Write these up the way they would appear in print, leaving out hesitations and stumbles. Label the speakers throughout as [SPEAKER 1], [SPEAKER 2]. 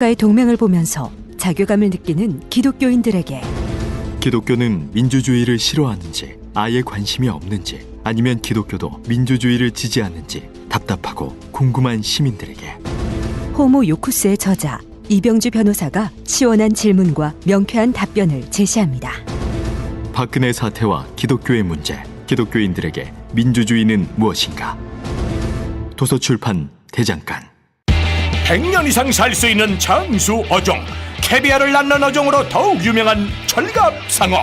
[SPEAKER 1] 가의 동맹을 보면서 자괴감을 느끼는 기독교인들에게
[SPEAKER 2] 기독교는 민주주의를 싫어하는지 아예 관심이 없는지 아니면 기독교도 민주주의를 지지하는지 답답하고 궁금한 시민들에게
[SPEAKER 1] 호모 요쿠스의 저자 이병주 변호사가 시원한 질문과 명쾌한 답변을 제시합니다.
[SPEAKER 2] 박근혜 사태와 기독교의 문제, 기독교인들에게 민주주의는 무엇인가? 도서출판 대장간.
[SPEAKER 3] 100년 이상 살 수 있는 장수 어종, 캐비아를 낳는 어종으로 더욱 유명한 철갑상어.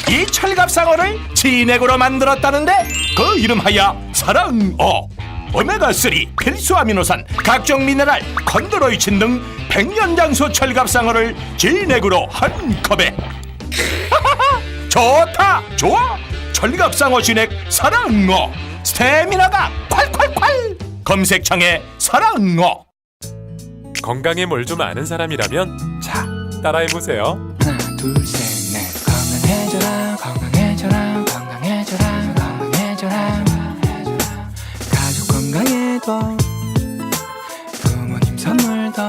[SPEAKER 3] 이 철갑상어를 진액으로 만들었다는데 그 이름하여 사랑어. 오메가3, 필수 아미노산, 각종 미네랄, 컨드로이친 등 100년 장수 철갑상어를 진액으로 한 컵에. 좋다, 좋아. 철갑상어 진액 사랑어. 스태미나가 콸콸콸. 검색창에 사랑어.
[SPEAKER 4] 건강에 뭘 좀 아는 사람이라면 자, 따라해보세요.
[SPEAKER 5] 하나 둘셋넷 건강해져라 건강해져라 건강해져라 건강해져라 가족 건강에도 부모님 선물도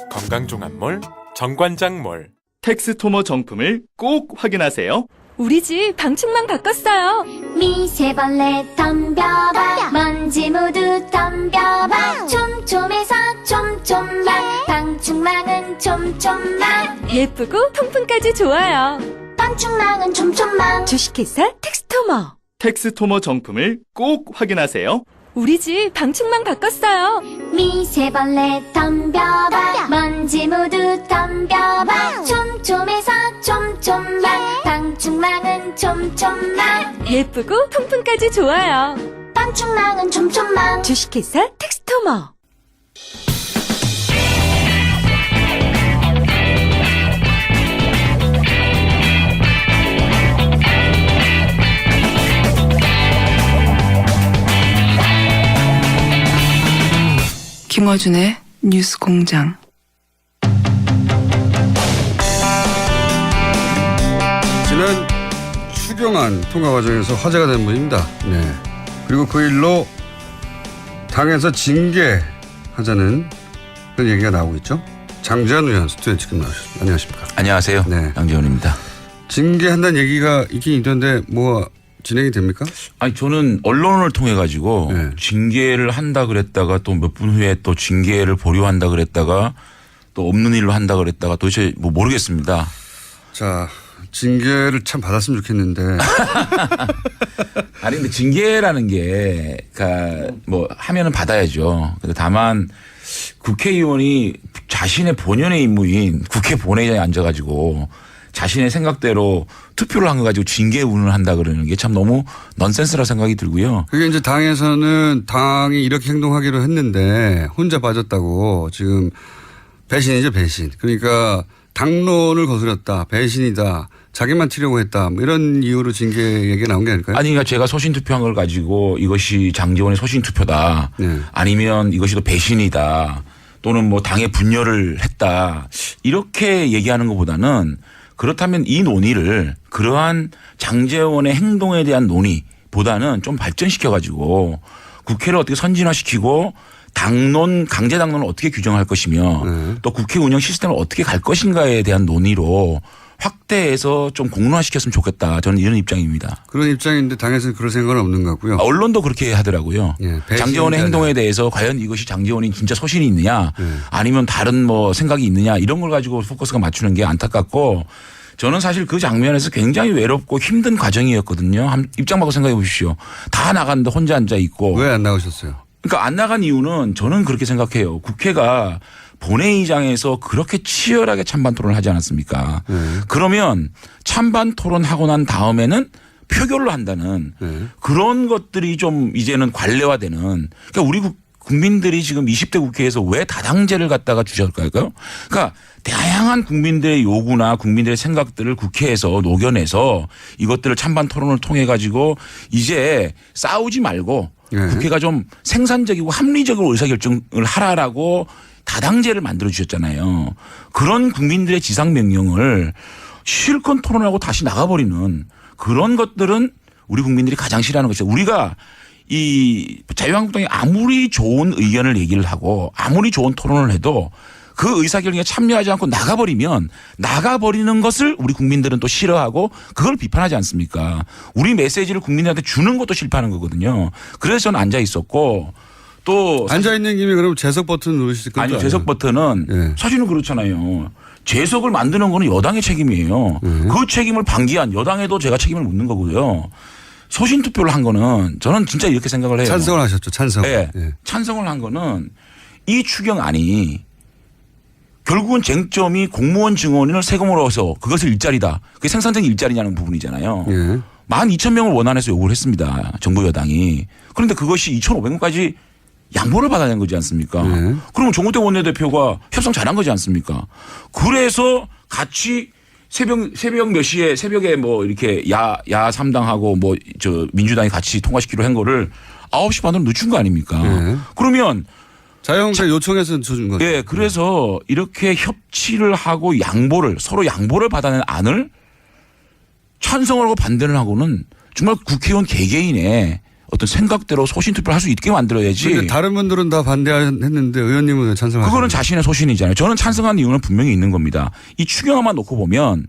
[SPEAKER 4] 건강종합몰 정관장몰.
[SPEAKER 2] 텍스토머 정품을 꼭 확인하세요.
[SPEAKER 1] 우리 집 방충망 바꿨어요.
[SPEAKER 6] 미세벌레 덤벼봐 먼지 모두 덤벼봐 촘촘해서 촘촘만 방충망은 촘촘만
[SPEAKER 1] 예쁘고 통풍까지 좋아요.
[SPEAKER 6] 방충망은 촘촘만
[SPEAKER 1] 주식회사 텍스토머.
[SPEAKER 2] 텍스토머 정품을 꼭 확인하세요.
[SPEAKER 1] 우리 집 방충망 바꿨어요.
[SPEAKER 6] 미세벌레 덤벼봐 먼지 모두 덤벼봐 촘촘해서 촘촘만 방충망은 촘촘만
[SPEAKER 1] 예쁘고 통풍까지 좋아요.
[SPEAKER 6] 방충망은 촘촘만
[SPEAKER 1] 주식회사 텍스토머.
[SPEAKER 7] 김어준의 뉴스 공장.
[SPEAKER 8] 지난 추경안 통과 과정에서 화제가 된 분입니다. 네. 그리고 그 일로 당에서 징계하자는 그런 얘기가 나오고 있죠. 장재현 의원 스튜디오에 지금 나오셨습니다. 안녕하십니까?
[SPEAKER 9] 안녕하세요.
[SPEAKER 8] 네.
[SPEAKER 9] 장재훈입니다.
[SPEAKER 8] 징계한다는 얘기가 있긴 있던데 뭐 진행이 됩니까?
[SPEAKER 9] 아니 저는 언론을 통해 가지고
[SPEAKER 8] 네.
[SPEAKER 9] 징계를 한다 그랬다가 또 몇 분 후에 또 징계를 보류한다 그랬다가 또 없는 일로 한다 그랬다가 도대체 뭐 모르겠습니다.
[SPEAKER 8] 자, 징계를 참 받았으면 좋겠는데.
[SPEAKER 9] 아니 근데 징계라는 게 그러니까 뭐 하면은 받아야죠. 근데 다만 국회의원이 자신의 본연의 임무인 국회 본회의장에 앉아가지고 자신의 생각대로 투표를 한 거 가지고 징계 운운을 한다 그러는 게 참 너무 넌센스라 생각이 들고요.
[SPEAKER 8] 그게 이제 당에서는 당이 이렇게 행동하기로 했는데 혼자 빠졌다고 지금 배신이죠, 배신. 그러니까 당론을 거스렸다, 배신이다, 자기만 튀려고 했다, 뭐 이런 이유로 징계 얘기가 나온 게 아닐까요?
[SPEAKER 9] 아니, 그러니까 제가 소신 투표한 걸 가지고 이것이 장제원의 소신 투표다.
[SPEAKER 8] 네.
[SPEAKER 9] 아니면 이것이 또 배신이다. 또는 뭐 당의 분열을 했다. 이렇게 얘기하는 것보다는 그렇다면 이 논의를 그러한 장제원의 행동에 대한 논의보다는 좀 발전시켜 가지고 국회를 어떻게 선진화시키고 당론, 강제 당론을 어떻게 규정할 것이며 또 국회 운영 시스템을 어떻게 갈 것인가에 대한 논의로 확대해서 좀 공론화시켰으면 좋겠다. 저는 이런 입장입니다.
[SPEAKER 8] 그런 입장인데 당에서는 그럴 생각은 없는 것 같고요.
[SPEAKER 9] 언론도 그렇게 하더라고요.
[SPEAKER 8] 예,
[SPEAKER 9] 장제원의 행동에 대해서 과연 이것이 장제원이 진짜 소신이 있느냐 아니면 다른 뭐 생각이 있느냐 이런 걸 가지고 포커스가 맞추는 게 안타깝고 저는 사실 그 장면에서 굉장히 외롭고 힘든 과정이었거든요. 입장 바꿔 생각해 보십시오. 다 나갔는데 혼자 앉아 있고.
[SPEAKER 8] 왜 안 나오셨어요?
[SPEAKER 9] 그러니까 안 나간 이유는 저는 그렇게 생각해요. 국회가 본회의장에서 그렇게 치열하게 찬반 토론을 하지 않았습니까? 그러면 찬반 토론하고 난 다음에는 표결로 한다는 그런 것들이 좀 이제는 관례화되는 그러니까 우리 국민들이 지금 20대 국회에서 왜 다당제를 갖다가 주셨을까요? 그러니까 다양한 국민들의 요구나 국민들의 생각들을 국회에서 녹여내서 이것들을 찬반 토론을 통해 가지고 이제 싸우지 말고 국회가 좀 생산적이고 합리적으로 의사결정을 하라라고 다당제를 만들어 주셨잖아요. 그런 국민들의 지상 명령을 실컷 토론하고 다시 나가버리는 그런 것들은 우리 국민들이 가장 싫어하는 것이죠. 우리가 이 자유한국당이 아무리 좋은 의견을 얘기를 하고 아무리 좋은 토론을 해도 그 의사결정에 참여하지 않고 나가버리면 나가버리는 것을 우리 국민들은 또 싫어하고 그걸 비판하지 않습니까? 우리 메시지를 국민들한테 주는 것도 실패하는 거거든요. 그래서 저는 앉아 있었고 또
[SPEAKER 8] 앉아있는 김에 그럼 재석 버튼 누르실 건가요?
[SPEAKER 9] 아니 재석 버튼은
[SPEAKER 8] 예.
[SPEAKER 9] 사실은 그렇잖아요. 재석을 만드는 거는 여당의 책임이에요. 그 책임을 방기한 여당에도 제가 책임을 묻는 거고요. 소신 투표를 한 거는 저는 진짜 이렇게 생각을 해요.
[SPEAKER 8] 찬성을 하셨죠. 찬성.
[SPEAKER 9] 네.
[SPEAKER 8] 예.
[SPEAKER 9] 찬성을 한 거는 이 추경안이 결국은 쟁점이 공무원 증원을 세금으로 해서 그것을 일자리다. 그게 생산적인 일자리냐는 부분이잖아요.
[SPEAKER 8] 예.
[SPEAKER 9] 12,000명을 원안에서 요구를 했습니다. 정부 여당이. 그런데 그것이 2,500명까지 양보를 받아야 하는 거지 않습니까?
[SPEAKER 8] 네.
[SPEAKER 9] 그러면 정우택 원내대표가 협상 잘한 거지 않습니까? 그래서 같이 새벽 몇 시에 새벽에 뭐 이렇게 야 3당하고 뭐 저 민주당이 같이 통과시키기로 한 거를 9시 반으로 늦춘 거 아닙니까?
[SPEAKER 8] 네.
[SPEAKER 9] 그러면
[SPEAKER 8] 자유한국당 요청해서 줘준 거죠.
[SPEAKER 9] 예, 그래서 이렇게 협치를 하고 서로 양보를 받아낸 안을 찬성을 하고 반대를 하고는 정말 국회의원 개개인의 어떤 생각대로 소신 투표를 할 수 있게 만들어야지.
[SPEAKER 8] 그러니까 다른 분들은 다 반대했는데 의원님은 왜 찬성하셨어요?
[SPEAKER 9] 그거는 자신의 소신이잖아요. 저는 찬성한 이유는 분명히 있는 겁니다. 이 추경안만 놓고 보면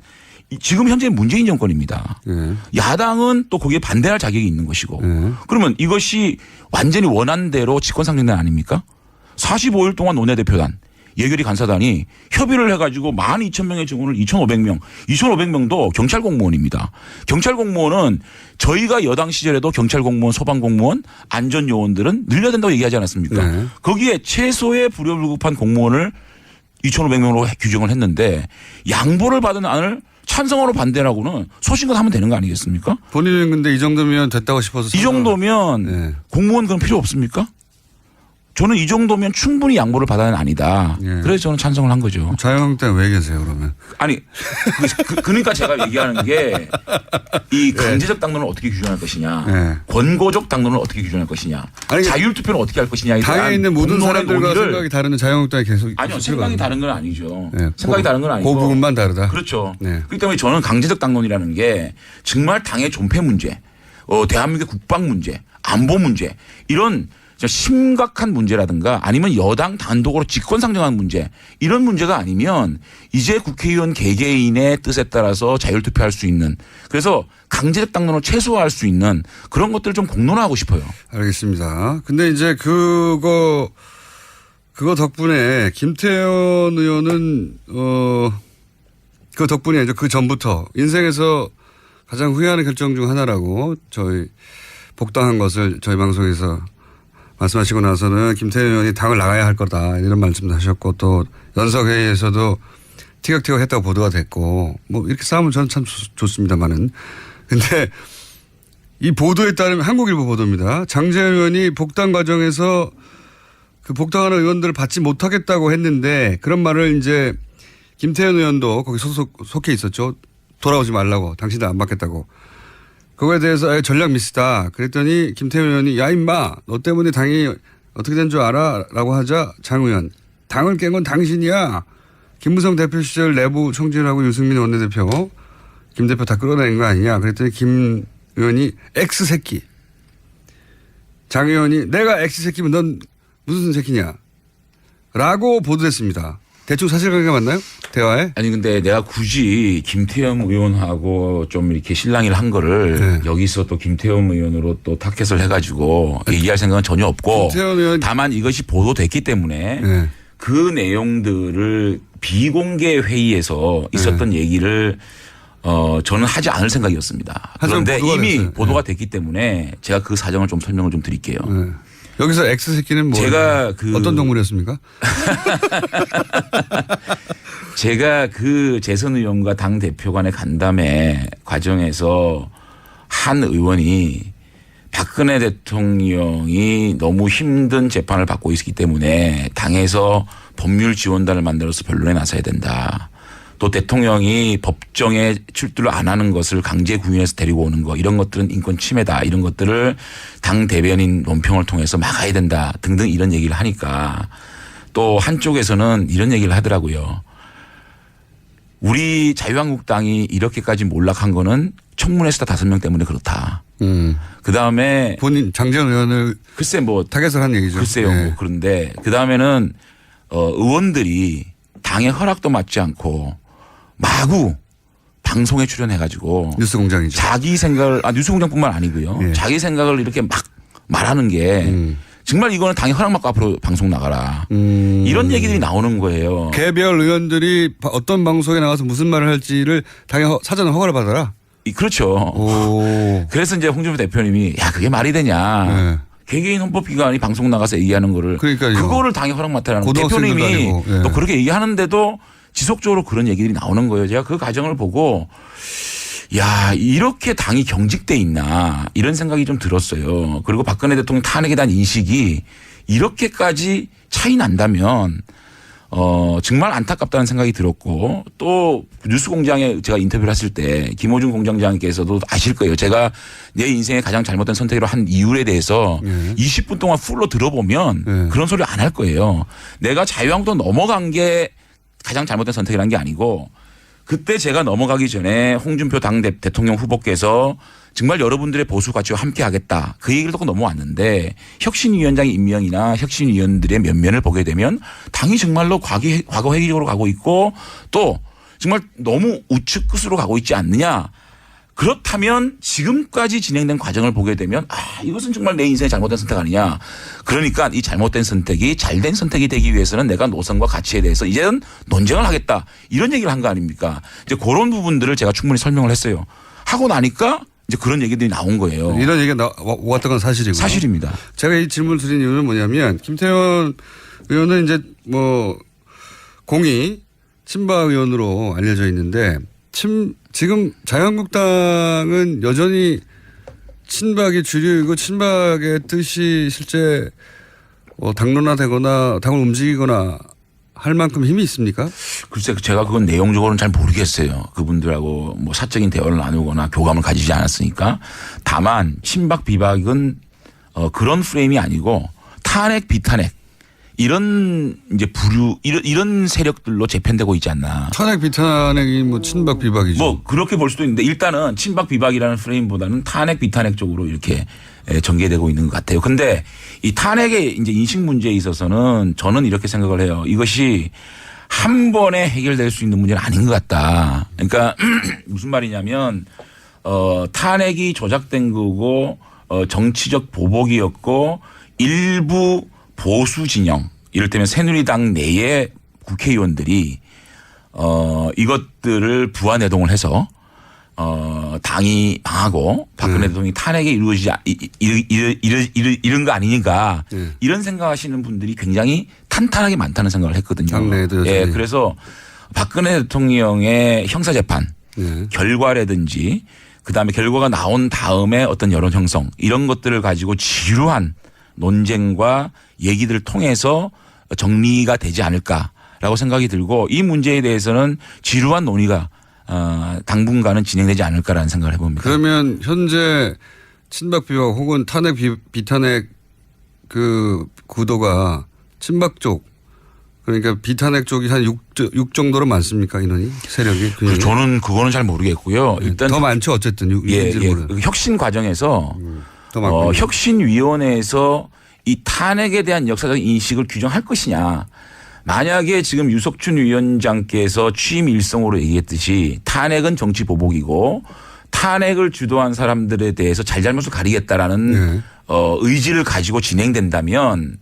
[SPEAKER 9] 지금 현재 문재인 정권입니다.
[SPEAKER 8] 예.
[SPEAKER 9] 야당은 또 거기에 반대할 자격이 있는 것이고.
[SPEAKER 8] 예.
[SPEAKER 9] 그러면 이것이 완전히 원한대로 직권상정단 아닙니까? 45일 동안 원내대표단, 예결위 간사단이 협의를 해가지고 12,000명의 증원을 2,500명. 2,500명도 경찰 공무원입니다. 경찰 공무원은 저희가 여당 시절에도 경찰 공무원, 소방 공무원, 안전 요원들은 늘려야 된다고 얘기하지 않았습니까?
[SPEAKER 8] 네.
[SPEAKER 9] 거기에 최소의 불효불급한 공무원을 2,500명으로 규정을 했는데 양보를 받은 안을 찬성으로 반대라고는 소신껏 하면 되는 거 아니겠습니까?
[SPEAKER 8] 본인은 근데 이 정도면 됐다고 싶어서.
[SPEAKER 9] 이 정도면
[SPEAKER 8] 네.
[SPEAKER 9] 공무원 그럼 필요 없습니까? 저는 이 정도면 충분히 양보를 받아는 아니다.
[SPEAKER 8] 예.
[SPEAKER 9] 그래서 저는 찬성을 한 거죠.
[SPEAKER 8] 자유한국당 왜 계세요 그러면?
[SPEAKER 9] 아니 그러니까 제가 얘기하는 게 이 강제적 당론을 어떻게 규정할 것이냐,
[SPEAKER 8] 네.
[SPEAKER 9] 권고적 당론을 어떻게 규정할 것이냐,
[SPEAKER 8] 아니,
[SPEAKER 9] 자율투표는 어떻게 할 것이냐에 대한
[SPEAKER 8] 당에 있는 모든
[SPEAKER 9] 공론의
[SPEAKER 8] 사람들과
[SPEAKER 9] 논의를
[SPEAKER 8] 생각이 다른 자유한국당이 계속
[SPEAKER 9] 아니요
[SPEAKER 8] 있을
[SPEAKER 9] 생각이
[SPEAKER 8] 거거든요.
[SPEAKER 9] 다른 건 아니죠.
[SPEAKER 8] 네.
[SPEAKER 9] 생각이 다른 건 아니고
[SPEAKER 8] 그 부분만 다르다.
[SPEAKER 9] 그렇죠.
[SPEAKER 8] 네.
[SPEAKER 9] 그렇기 때문에 저는 강제적 당론이라는 게 정말 당의 존폐 문제, 대한민국의 국방 문제, 안보 문제 이런 심각한 문제라든가 아니면 여당 단독으로 직권상정하는 문제 이런 문제가 아니면 이제 국회의원 개개인의 뜻에 따라서 자율투표할 수 있는 그래서 강제적 당론을 최소화할 수 있는 그런 것들을 좀 공론화하고 싶어요.
[SPEAKER 8] 알겠습니다. 근데 이제 그거 덕분에 김태현 의원은 그 덕분에 이제 그 전부터 인생에서 가장 후회하는 결정 중 하나라고 저희 복당한 것을 저희 방송에서 말씀하시고 나서는 김태현 의원이 당을 나가야 할 거다 이런 말씀도 하셨고 또 연석회의에서도 티격태격 했다고 보도가 됐고 뭐 이렇게 싸우면 저는 참 좋습니다만은 근데 이 보도에 따르면 한국일보 보도입니다. 장재현 의원이 복당 과정에서 그 복당하는 의원들을 받지 못하겠다고 했는데 그런 말을 이제 김태현 의원도 거기 속해 있었죠. 돌아오지 말라고 당신들 안 받겠다고. 그거에 대해서 전략 미스다. 그랬더니 김태현 의원이 야 임마 너 때문에 당이 어떻게 된 줄 알아? 라고 하자 장 의원 당을 깬 건 당신이야. 김무성 대표 시절 내부 총질하고 유승민 원내대표 김 대표 다 끌어낸 거 아니냐. 그랬더니 김 의원이 X새끼. 장 의원이 내가 X새끼면 넌 무슨 새끼냐. 라고 보도됐습니다. 대충 사실관계가 맞나요? 대화에?
[SPEAKER 9] 아니 근데 내가 굳이 김태형 의원하고 좀 이렇게 실랑이를 한 거를
[SPEAKER 8] 네.
[SPEAKER 9] 여기서 또 김태형 의원으로 또 타켓을 해가지고 얘기할 생각은 전혀 없고
[SPEAKER 8] 김태형 의원
[SPEAKER 9] 다만 이것이 보도됐기 때문에
[SPEAKER 8] 네.
[SPEAKER 9] 그 내용들을 비공개 회의에서 있었던 얘기를 저는 하지 않을 생각이었습니다. 그런데
[SPEAKER 8] 보도가
[SPEAKER 9] 이미
[SPEAKER 8] 됐어요.
[SPEAKER 9] 보도가 됐기 때문에 제가 그 사정을 좀 설명을 좀 드릴게요.
[SPEAKER 8] 네. 여기서 X새끼는 뭐
[SPEAKER 9] 제가
[SPEAKER 8] 어떤 동물이었습니까?
[SPEAKER 9] 제가 그 재선 의원과 당 대표 간의 간담회 과정에서 한 의원이 박근혜 대통령이 너무 힘든 재판을 받고 있기 때문에 당에서 법률 지원단을 만들어서 변론에 나서야 된다. 또 대통령이 법정에 출두를 안 하는 것을 강제 구인해서 데리고 오는 거 이런 것들은 인권 침해다. 이런 것들을 당 대변인 논평을 통해서 막아야 된다 등등 이런 얘기를 하니까 또 한쪽에서는 이런 얘기를 하더라고요. 우리 자유한국당이 이렇게까지 몰락한 거는 청문회에서 다 5명 때문에 그렇다. 그다음에
[SPEAKER 8] 본인 장재현 의원을
[SPEAKER 9] 글쎄 뭐
[SPEAKER 8] 타겟을 한 얘기죠.
[SPEAKER 9] 글쎄요.
[SPEAKER 8] 네.
[SPEAKER 9] 뭐 그런데 그다음에는 의원들이 당의 허락도 받지 않고 마구 방송에 출연해가지고
[SPEAKER 8] 뉴스공장이죠.
[SPEAKER 9] 자기 생각을 뉴스공장뿐만 아니고요.
[SPEAKER 8] 예.
[SPEAKER 9] 자기 생각을 이렇게 막 말하는 게 정말 이거는 당의 허락 받고 앞으로 방송 나가라. 이런 얘기들이 나오는 거예요.
[SPEAKER 8] 개별 의원들이 어떤 방송에 나가서 무슨 말을 할지를 당의 사전에 허가를 받아라.
[SPEAKER 9] 그렇죠.
[SPEAKER 8] 오.
[SPEAKER 9] 그래서 이제 홍준표 대표님이 야 그게 말이 되냐.
[SPEAKER 8] 네.
[SPEAKER 9] 개개인 헌법기관이 방송 나가서 얘기하는 거를
[SPEAKER 8] 그러니까요.
[SPEAKER 9] 그거를 당의 허락 맡아라는
[SPEAKER 8] 고등학생들도
[SPEAKER 9] 대표님이
[SPEAKER 8] 아니고. 예.
[SPEAKER 9] 또 그렇게 얘기하는데도 지속적으로 그런 얘기들이 나오는 거예요. 제가 그 과정을 보고 야 이렇게 당이 경직돼 있나 이런 생각이 좀 들었어요. 그리고 박근혜 대통령 탄핵에 대한 인식이 이렇게까지 차이 난다면 정말 안타깝다는 생각이 들었고 또 뉴스공장에 제가 인터뷰를 했을 때 김호중 공장장께서도 아실 거예요. 제가 내 인생의 가장 잘못된 선택으로 한 이유에 대해서 20분 동안 풀로 들어보면 그런 소리 안 할 거예요. 내가 자유한국당 넘어간 게 가장 잘못된 선택이라는 게 아니고 그때 제가 넘어가기 전에 홍준표 대통령 후보께서 정말 여러분들의 보수 가치와 함께 하겠다. 그 얘기를 듣고 넘어왔는데 혁신위원장의 임명이나 혁신위원들의 면면을 보게 되면 당이 정말로 과거 회기적으로 가고 있고 또 정말 너무 우측 끝으로 가고 있지 않느냐. 그렇다면 지금까지 진행된 과정을 보게 되면 이것은 정말 내 인생의 잘못된 선택 아니냐. 그러니까 이 잘못된 선택이 잘된 선택이 되기 위해서는 내가 노선과 가치에 대해서 이제는 논쟁을 하겠다. 이런 얘기를 한 거 아닙니까? 이제 그런 부분들을 제가 충분히 설명을 했어요. 하고 나니까 이제 그런 얘기들이 나온 거예요.
[SPEAKER 8] 이런 얘기가 왔던 건 사실이고요.
[SPEAKER 9] 사실입니다.
[SPEAKER 8] 제가 이 질문을 드린 이유는 뭐냐면 김태현 의원은 이제 뭐 공이 친박 의원으로 알려져 있는데 지금 자유한국당은 여전히 친박이 주류이고 친박의 뜻이 실제 당론화되거나 당을 움직이거나 할 만큼 힘이 있습니까?
[SPEAKER 9] 글쎄 제가 그건 내용적으로는 잘 모르겠어요. 그분들하고 뭐 사적인 대화를 나누거나 교감을 가지지 않았으니까. 다만 친박 비박은 그런 프레임이 아니고 탄핵 비탄핵 이런 이제 부류 이런 세력들로 재편되고 있지 않나.
[SPEAKER 8] 탄핵 비탄핵이 뭐 친박 비박이죠.
[SPEAKER 9] 뭐 그렇게 볼 수도 있는데 일단은 친박 비박이라는 프레임보다는 탄핵 비탄핵 쪽으로 이렇게 전개되고 있는 것 같아요. 근데 이 탄핵의 이제 인식 문제에 있어서는 저는 이렇게 생각을 해요. 이것이 한 번에 해결될 수 있는 문제는 아닌 것 같다. 그러니까 무슨 말이냐면 탄핵이 조작된 거고 정치적 보복이었고 일부 보수 진영 이를테면 새누리당 내의 국회의원들이 이것들을 부안해동을 해서 당이 망하고 박근혜 대통령이 탄핵에 이루어지지 이런 거 아니니까 이런 생각하시는 분들이 굉장히 탄탄하게 많다는 생각을 했거든요.
[SPEAKER 8] 당내에도
[SPEAKER 9] 예, 그래서 박근혜 대통령의 형사재판 결과라든지 그다음에 결과가 나온 다음에 어떤 여론 형성 이런 것들을 가지고 지루한 논쟁과 얘기들을 통해서 정리가 되지 않을까라고 생각이 들고 이 문제에 대해서는 지루한 논의가 당분간은 진행되지 않을까라는 생각을 해봅니다.
[SPEAKER 8] 그러면 현재 친박 비박 혹은 탄핵 비탄핵 그 구도가 친박 쪽 그러니까 비탄핵 쪽이 한 6 정도로 많습니까 인원이 세력이?
[SPEAKER 9] 저는 그거는 잘 모르겠고요. 일단
[SPEAKER 8] 더 많죠 어쨌든 6인지는
[SPEAKER 9] 혁신 과정에서
[SPEAKER 8] 더 많고
[SPEAKER 9] 혁신위원회에서 이 탄핵에 대한 역사적 인식을 규정할 것이냐. 만약에 지금 유석춘 위원장께서 취임 일성으로 얘기했듯이 탄핵은 정치 보복이고 탄핵을 주도한 사람들에 대해서 잘잘못을 가리겠다라는 의지를 가지고 진행된다면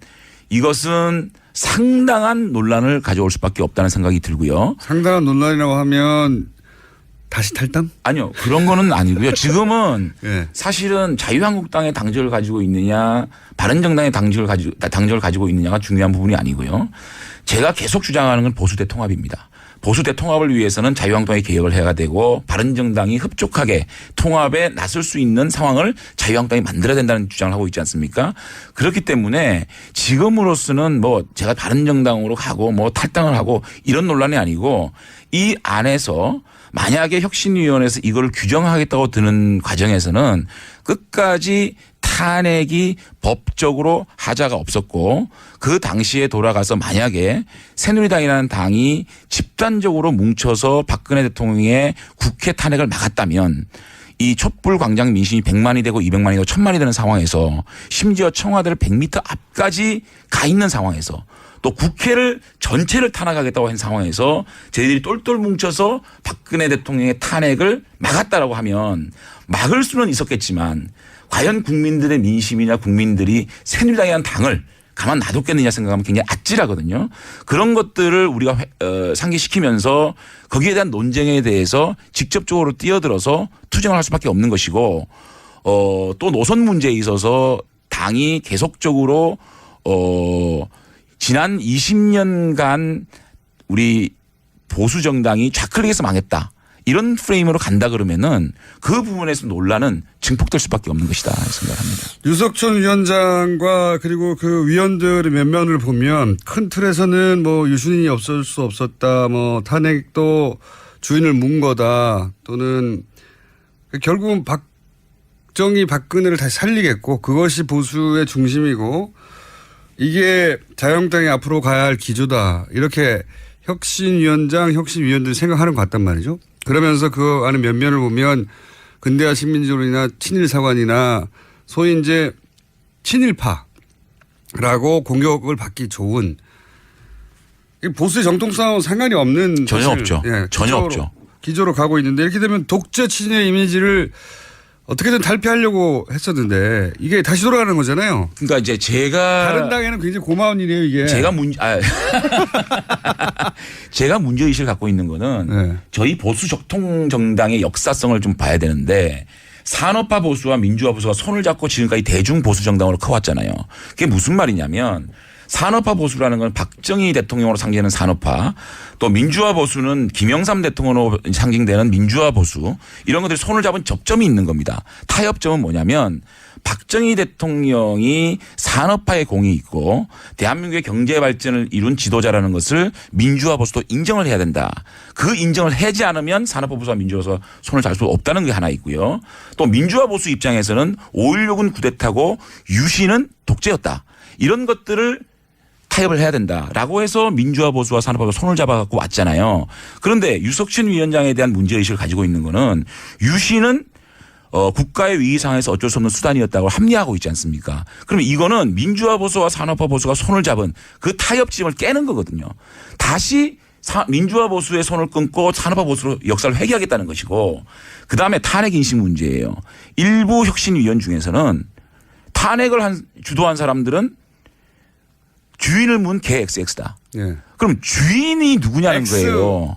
[SPEAKER 9] 이것은 상당한 논란을 가져올 수밖에 없다는 생각이 들고요.
[SPEAKER 8] 상당한 논란이라고 하면 다시 탈당?
[SPEAKER 9] 아니요. 그런 거는 아니고요. 지금은
[SPEAKER 8] 예.
[SPEAKER 9] 사실은 자유한국당의 당적을 가지고 있느냐 바른정당의 당적을 가지고 있느냐가 중요한 부분이 아니고요. 제가 계속 주장하는 건 보수 대통합입니다. 보수 대통합을 위해서는 자유한국당이 개혁을 해야 되고 바른정당이 흡족하게 통합에 나설 수 있는 상황을 자유한국당이 만들어야 된다는 주장을 하고 있지 않습니까? 그렇기 때문에 지금으로서는 뭐 제가 바른정당으로 가고 뭐 탈당을 하고 이런 논란이 아니고 이 안에서 만약에 혁신위원회에서 이걸 규정하겠다고 드는 과정에서는 끝까지 탄핵이 법적으로 하자가 없었고 그 당시에 돌아가서 만약에 새누리당이라는 당이 집단적으로 뭉쳐서 박근혜 대통령의 국회 탄핵을 막았다면 이 촛불 광장 민심이 100만이 되고 200만이 되고 1000만이 되는 상황에서 심지어 청와대를 100m 앞까지 가 있는 상황에서 또 국회를 전체를 탄압하겠다고 한 상황에서 저희들이 똘똘 뭉쳐서 박근혜 대통령의 탄핵을 막았다라고 하면 막을 수는 있었겠지만 과연 국민들의 민심이나 국민들이 새누리당에 대한 당을 가만 놔뒀겠느냐 생각하면 굉장히 아찔하거든요. 그런 것들을 우리가 상기시키면서 거기에 대한 논쟁에 대해서 직접적으로 뛰어들어서 투쟁을 할 수밖에 없는 것이고 또 노선 문제에 있어서 당이 계속적으로 지난 20년간 우리 보수 정당이 좌클릭해서 망했다. 이런 프레임으로 간다 그러면은 그 부분에서 논란은 증폭될 수밖에 없는 것이다 생각합니다.
[SPEAKER 8] 유석촌 위원장과 그리고 그 위원들의 면면을 보면 큰 틀에서는 뭐 유신이 없을 수 없었다, 뭐 탄핵도 주인을 문 거다, 또는 결국은 박정희 박근혜를 다시 살리겠고 그것이 보수의 중심이고 이게 자유한국당이 앞으로 가야 할 기조다, 이렇게 혁신위원장, 혁신위원들이 생각하는 것 같단 말이죠. 그러면서 그 안에 면면을 보면 근대화 식민지론이나 친일사관이나 소위 이제 친일파라고 공격을 받기 좋은 보수의 정통성하고 상관이 없는
[SPEAKER 9] 전혀 없죠.
[SPEAKER 8] 예,
[SPEAKER 9] 전혀 없죠.
[SPEAKER 8] 기조로 가고 있는데 이렇게 되면 독재 친일 이미지를 어떻게든 탈피하려고 했었는데 이게 다시 돌아가는 거잖아요.
[SPEAKER 9] 그러니까 이제 제가
[SPEAKER 8] 다른 당에는 굉장히 고마운 일이에요, 이게.
[SPEAKER 9] 제가 문제의식을 갖고 있는 거는
[SPEAKER 8] 네.
[SPEAKER 9] 저희 보수 적통 정당의 역사성을 좀 봐야 되는데 산업화 보수와 민주화 보수가 손을 잡고 지금까지 대중 보수 정당으로 커왔잖아요. 그게 무슨 말이냐면 산업화 보수라는 건 박정희 대통령으로 상징되는 산업화, 또 민주화 보수는 김영삼 대통령으로 상징되는 민주화 보수, 이런 것들이 손을 잡은 접점이 있는 겁니다. 타협점은 뭐냐면 박정희 대통령이 산업화에 공이 있고 대한민국의 경제 발전을 이룬 지도자라는 것을 민주화 보수도 인정을 해야 된다. 그 인정을 하지 않으면 산업화 보수와 민주화 보수가 손을 잡을 수 없다는 게 하나 있고요. 또 민주화 보수 입장에서는 5.16은 쿠데타고 유신은 독재였다. 이런 것들을 타협을 해야 된다라고 해서 민주화 보수와 산업화 보수가 손을 잡아갖고 왔잖아요. 그런데 유석춘 위원장에 대한 문제의식을 가지고 있는 거는 유신은 국가의 위기 상황에서 어쩔 수 없는 수단이었다고 합리화하고 있지 않습니까? 그러면 이거는 민주화 보수와 산업화 보수가 손을 잡은 그 타협점을 깨는 거거든요. 다시 민주화 보수의 손을 끊고 산업화 보수로 역사를 회귀하겠다는 것이고, 그다음에 탄핵 인식 문제예요. 일부 혁신위원 중에서는 탄핵을 주도한 사람들은 주인을 문 개 XX다.
[SPEAKER 8] 네.
[SPEAKER 9] 그럼 주인이 누구냐는 거예요.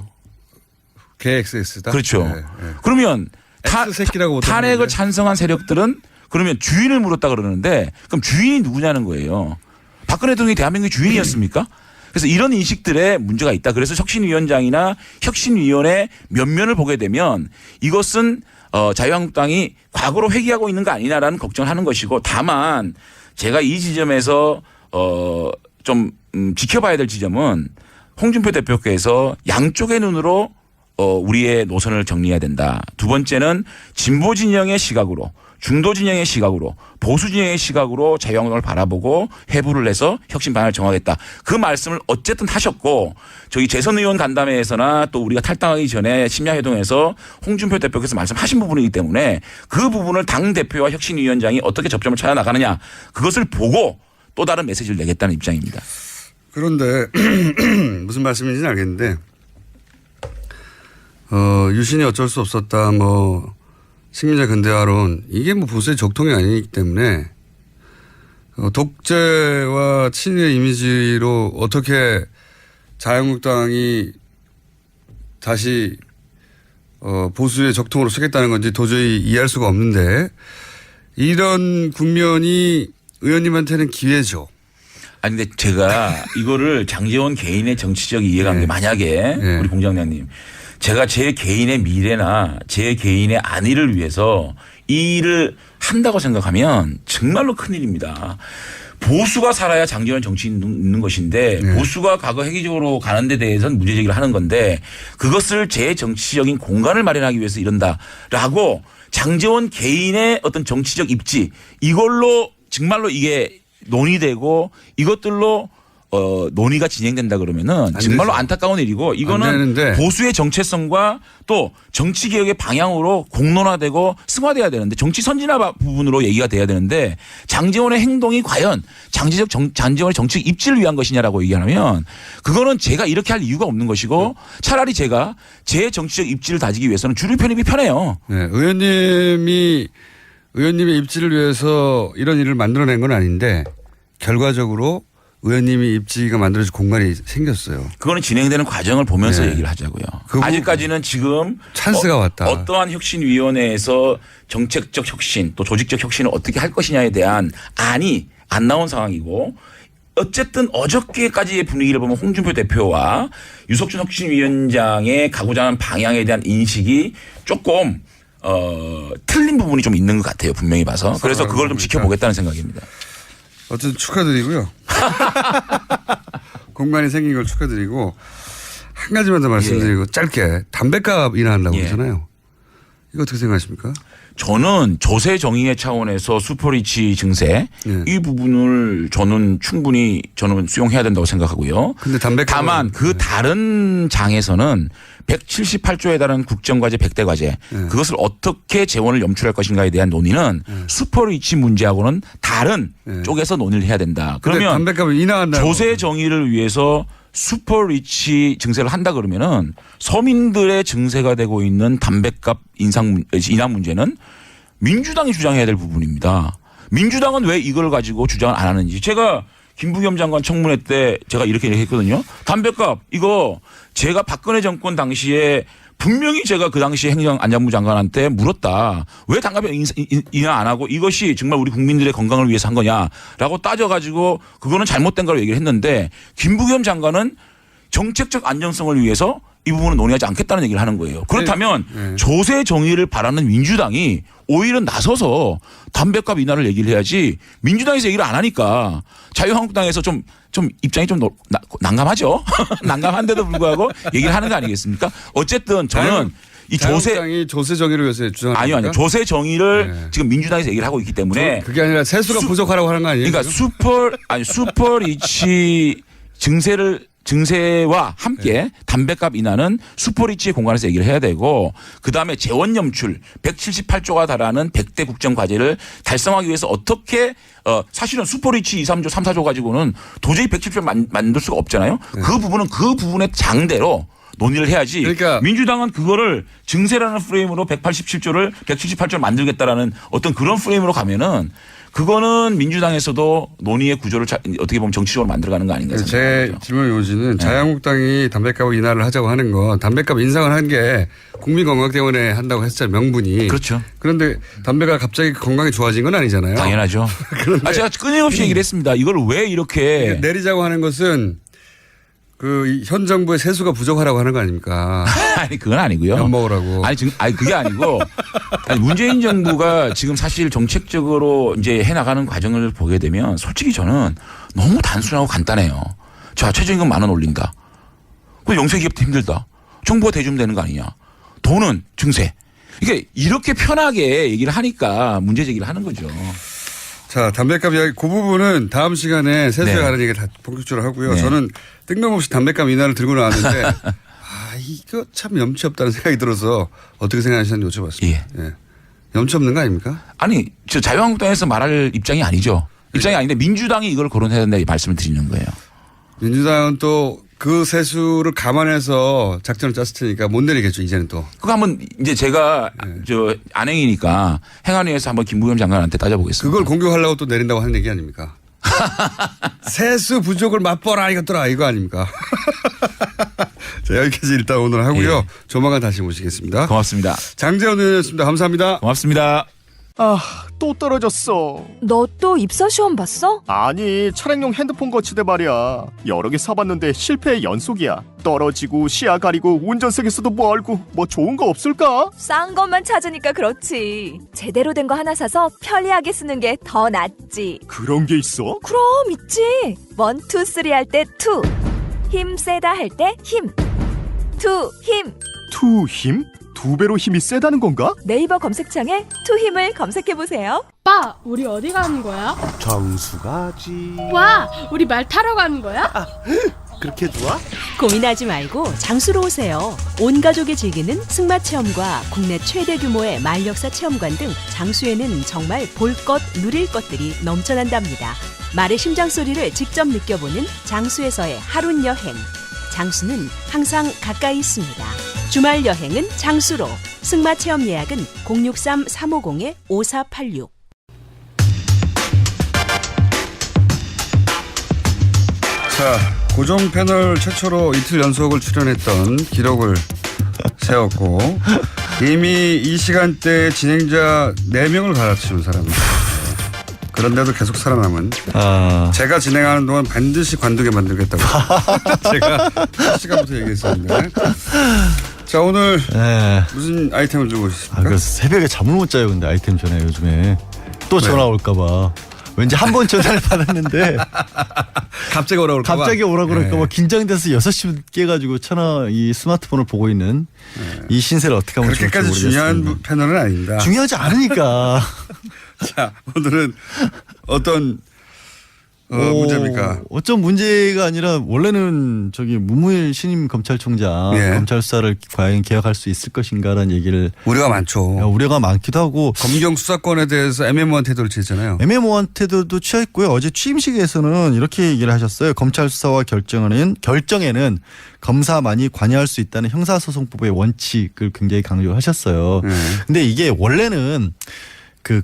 [SPEAKER 8] 개 XX다.
[SPEAKER 9] 그렇죠.
[SPEAKER 8] 네, 네.
[SPEAKER 9] 그러면 탄핵을
[SPEAKER 8] 탄핵을
[SPEAKER 9] 찬성한 세력들은 그러면 주인을 물었다 그러는데 그럼 주인이 누구냐는 거예요. 박근혜 대통령이 대한민국의 주인이었습니까? 그래서 이런 인식들에 문제가 있다. 그래서 혁신위원장이나 혁신위원회 면면을 보게 되면 이것은 자유한국당이 과거로 회귀하고 있는 거 아니냐라는 걱정을 하는 것이고, 다만 제가 이 지점에서 좀 지켜봐야 될 지점은 홍준표 대표께서 양쪽의 눈으로 우리의 노선을 정리해야 된다. 두 번째는 진보 진영의 시각으로, 중도 진영의 시각으로, 보수 진영의 시각으로 자유한국당을 바라보고 회부를 해서 혁신 방향을 정하겠다. 그 말씀을 어쨌든 하셨고, 저희 재선 의원 간담회에서나 또 우리가 탈당하기 전에 심야회동에서 홍준표 대표께서 말씀하신 부분이기 때문에 그 부분을 당 대표와 혁신위원장이 어떻게 접점을 찾아 나가느냐, 그것을 보고 또 다른 메시지를 내겠다는 입장입니다.
[SPEAKER 8] 그런데 무슨 말씀인지는 알겠는데 유신이 어쩔 수 없었다, 뭐 식민지 근대화론, 이게 뭐 보수의 적통이 아니기 때문에 독재와 친일 이미지로 어떻게 자유한국당이 다시 보수의 적통으로 쓰겠다는 건지 도저히 이해할 수가 없는데, 이런 국면이 의원님한테는 기회죠.
[SPEAKER 9] 아니 근데 제가 이거를 장제원 개인의 정치적 이해관계, 만약에 우리 공장장님, 제가 제 개인의 미래나 제 개인의 안위를 위해서 이 일을 한다고 생각하면 정말로 큰일입니다. 보수가 살아야 장제원 정치인이 있는 것인데 보수가 과거 획기적으로 가는 데 대해서는 문제제기를 하는 건데, 그것을 제 정치적인 공간을 마련하기 위해서 이런다라고 장제원 개인의 어떤 정치적 입지, 이걸로 정말로 이게 논의되고 이것들로 논의가 진행된다 그러면은 정말로
[SPEAKER 8] 되죠.
[SPEAKER 9] 안타까운 일이고 이거는
[SPEAKER 8] 되는데.
[SPEAKER 9] 보수의 정체성과 또 정치 개혁의 방향으로 공론화되고 승화돼야 되는데 정치 선진화 부분으로 얘기가 돼야 되는데 장제원의 행동이 과연 장제원의 정치적 입지를 위한 것이냐라고 얘기하면 그거는 제가 이렇게 할 이유가 없는 것이고 차라리 제가 제 정치적 입지를 다지기 위해서는 주류 편입이 편해요.
[SPEAKER 8] 네, 의원님의 입지를 위해서 이런 일을 만들어낸 건 아닌데 결과적으로 의원님이 입지가 만들어질 공간이 생겼어요.
[SPEAKER 9] 그거는 진행되는 과정을 보면서
[SPEAKER 8] 네.
[SPEAKER 9] 얘기를 하자고요.
[SPEAKER 8] 그
[SPEAKER 9] 아직까지는 지금
[SPEAKER 8] 찬스가 왔다.
[SPEAKER 9] 어떠한 혁신위원회에서 정책적 혁신 또 조직적 혁신을 어떻게 할 것이냐에 대한 안이 안 나온 상황이고 어쨌든 어저께까지의 분위기를 보면 홍준표 대표와 유석준 혁신위원장의 가고자 하는 방향에 대한 인식이 조금 틀린 부분이 좀 있는 것 같아요. 분명히 봐서. 그래서 그걸 좀 지켜보겠다는 생각입니다.
[SPEAKER 8] 어쨌든 축하드리고요. 공간이 생긴 걸 축하드리고 한 가지만 더 말씀드리고 짧게 담배값 인하한다고 그러잖아요. 이거 어떻게 생각하십니까?
[SPEAKER 9] 저는 조세 정의의 차원에서 슈퍼리치 증세 이 부분을 저는 충분히 수용해야 된다고 생각하고요.
[SPEAKER 8] 근데 담배값
[SPEAKER 9] 다만 그 다른 장에서는 178조에 달하는 국정과제 100대 과제 그것을 어떻게 재원을 염출할 것인가에 대한 논의는 슈퍼리치 문제하고는 다른 쪽에서 논의를 해야 된다. 그러면
[SPEAKER 8] 담배값을 인하한다고.
[SPEAKER 9] 조세 정의를 위해서 슈퍼리치 증세를 한다 그러면은 서민들의 증세가 되고 있는 담배값 인하 문제는 민주당이 주장해야 될 부분입니다. 민주당은 왜 이걸 가지고 주장을 안 하는지 제가 김부겸 장관 청문회 때 제가 이렇게 얘기했거든요. 담배값 이거 제가 박근혜 정권 당시에 분명히 제가 그 당시 행정안전부 장관한테 물었다. 왜 담배값 인하 안 하고 이것이 정말 우리 국민들의 건강을 위해서 한 거냐라고 따져가지고 그거는 잘못된 거라고 얘기를 했는데 김부겸 장관은 정책적 안정성을 위해서 이 부분은 논의하지 않겠다는 얘기를 하는 거예요. 그렇다면 조세 정의를 바라는 민주당이 오히려 나서서 담배값 인하를 얘기를 해야지 민주당에서 얘기를 안 하니까 자유한국당에서 좀 입장이 좀 난감하죠. 난감한데도 불구하고 얘기를 하는 거 아니겠습니까? 어쨌든 저는 이
[SPEAKER 8] 조세 정의를 위해서 주장하는
[SPEAKER 9] 아니요. 조세 정의를 지금 민주당에서 얘기를 하고 있기 때문에
[SPEAKER 8] 그게 아니라 세수가 부족하라고 하는 거 아니에요?
[SPEAKER 9] 그러니까 슈퍼리치 증세와 함께 담배값 인하는 슈퍼리치의 공간에서 얘기를 해야 되고 그다음에 재원 염출 178조가 달하는 100대 국정 과제를 달성하기 위해서 어떻게 사실은 슈퍼리치 2, 3조, 3, 4조 가지고는 도저히 170조 만들 수가 없잖아요. 그 부분은 그 부분의 장대로 논의를 해야지. 그러니까 민주당은 그거를 증세라는 프레임으로 178조를 만들겠다라는 어떤 그런 프레임으로 가면은 그거는 민주당에서도 논의의 구조를 어떻게 보면 정치적으로 만들어가는 거 아닌가 생각합니다.
[SPEAKER 8] 제 질문 요지는 자유한국당이 담배값 인하를 하자고 하는 건 담배값 인상을 한 게 국민 건강 때문에 한다고 했잖아요. 명분이.
[SPEAKER 9] 그렇죠.
[SPEAKER 8] 그런데 담배가 갑자기 건강이 좋아진 건 아니잖아요.
[SPEAKER 9] 당연하죠. 제가 끊임없이 얘기를 했습니다. 이걸 왜 이렇게
[SPEAKER 8] 내리자고 하는 것은 그 현 정부의 세수가 부족하라고 하는 거 아닙니까?
[SPEAKER 9] 아니 그건 아니고요.
[SPEAKER 8] 엿 먹으라고.
[SPEAKER 9] 아니 그게 아니고 문재인 정부가 지금 사실 정책적으로 이제 해나가는 과정을 보게 되면 솔직히 저는 너무 단순하고 간단해요. 자 최저임금 10,000원 올린다. 그 영세기업도 힘들다. 정부가 대주면 되는 거 아니냐. 돈은 증세. 이게 이렇게 편하게 얘기를 하니까 문제 제기를 하는 거죠.
[SPEAKER 8] 자, 담배값 이야기, 그 부분은 다음 시간에 세수에 관한 얘기 다 본격적으로 하고요. 저는 뜬금없이 담배값 인하를 들고 나왔는데, 이거 참 염치 없다는 생각이 들어서 어떻게 생각하시는지 여쭤봤습니다. 예. 염치 없는 거 아닙니까?
[SPEAKER 9] 아니, 저 자유한국당에서 말할 입장이 아니죠. 입장이 아닌데 민주당이 이걸 거론해야 된다 이 말씀을 드리는 거예요.
[SPEAKER 8] 민주당은 또 그 세수를 감안해서 작전을 짰을 테니까 못 내리겠죠, 이제는 또.
[SPEAKER 9] 그거 한번 이제 제가 저 안행이니까 행안위에서 한번 김부겸 장관한테 따져보겠습니다.
[SPEAKER 8] 그걸 공격하려고 또 내린다고 하는 얘기 아닙니까? 세수 부족을 맛보라 이것들아 이거 아닙니까? 자, 여기까지 일단 오늘 하고요. 조만간 다시 모시겠습니다.
[SPEAKER 9] 고맙습니다.
[SPEAKER 8] 장제원 의원이었습니다. 감사합니다.
[SPEAKER 9] 고맙습니다.
[SPEAKER 10] 또 떨어졌어.
[SPEAKER 1] 너 또 입사 시험 봤어?
[SPEAKER 10] 아니, 차량용 핸드폰 거치대 말이야. 여러 개 사봤는데 실패의 연속이야. 떨어지고 시야 가리고 운전석에서도 뭐 알고 뭐 좋은 거 없을까?
[SPEAKER 11] 싼 것만 찾으니까 그렇지. 제대로 된 거 하나 사서 편리하게 쓰는 게 더 낫지.
[SPEAKER 10] 그런 게 있어?
[SPEAKER 11] 그럼 있지. 1, 2, 3 할 때 2. 힘 세다 할 때 힘. 2 힘.
[SPEAKER 10] 2 힘? 2배로 힘이 세다는 건가?
[SPEAKER 11] 네이버 검색창에 투힘을 검색해보세요.
[SPEAKER 12] 오빠, 우리 어디 가는 거야?
[SPEAKER 13] 정수 가지.
[SPEAKER 12] 와, 우리 말 타러 가는 거야?
[SPEAKER 13] 그렇게 좋아?
[SPEAKER 1] 고민하지 말고 장수로 오세요. 온 가족이 즐기는 승마 체험과 국내 최대 규모의 말역사 체험관 등 장수에는 정말 볼 것, 누릴 것들이 넘쳐난답니다. 말의 심장 소리를 직접 느껴보는 장수에서의 하룬 여행. 장수는 항상 가까이 있습니다. 주말 여행은 장수로. 승마 체험 예약은 063-350-5486.
[SPEAKER 8] 자, 고정 패널 최초로 이틀 연속을 출연했던 기록을 세웠고 이미 이 시간대에 진행자 4명을 갈아치운 사람입니다. 그런데도 계속 살아남은 제가 진행하는 동안 반드시 관두게 만들겠다고 제가 첫 시간부터 얘기했었는데 자 오늘 무슨 아이템을 주고 있습니까?
[SPEAKER 14] 그래서 새벽에 잠을 못 자요. 근데 아이템 전에 요즘에 또 전화 올까 봐. 왠지 한 번 전화를 받았는데
[SPEAKER 8] 갑자기 오라고 그럴까 봐.
[SPEAKER 14] 갑자기 오라고 그럴까 봐 긴장돼서 6시 깨가지고 이 스마트폰을 보고 있는 이 신세를 어떻게 하면 좋을지
[SPEAKER 8] 그렇게까지
[SPEAKER 14] 모르겠습니다.
[SPEAKER 8] 중요한 패널은 아닙니다.
[SPEAKER 14] 중요하지 않으니까.
[SPEAKER 8] 자 오늘은 어떤 문제입니까?
[SPEAKER 14] 어쩜 문제가 아니라 원래는 문무일 신임 검찰총장 검찰 수사를 과연 개혁할 수 있을 것인가라는 얘기를
[SPEAKER 8] 우려가 많죠.
[SPEAKER 14] 우려가 많기도 하고
[SPEAKER 8] 검경 수사권에 대해서 애매모호한 태도를 취했잖아요.
[SPEAKER 14] 애매모호한 태도도 취했고요. 어제 취임식에서는 이렇게 얘기를 하셨어요. 검찰 수사와 결정에는 검사만이 관여할 수 있다는 형사소송법의 원칙을 굉장히 강조하셨어요. 근데 이게 원래는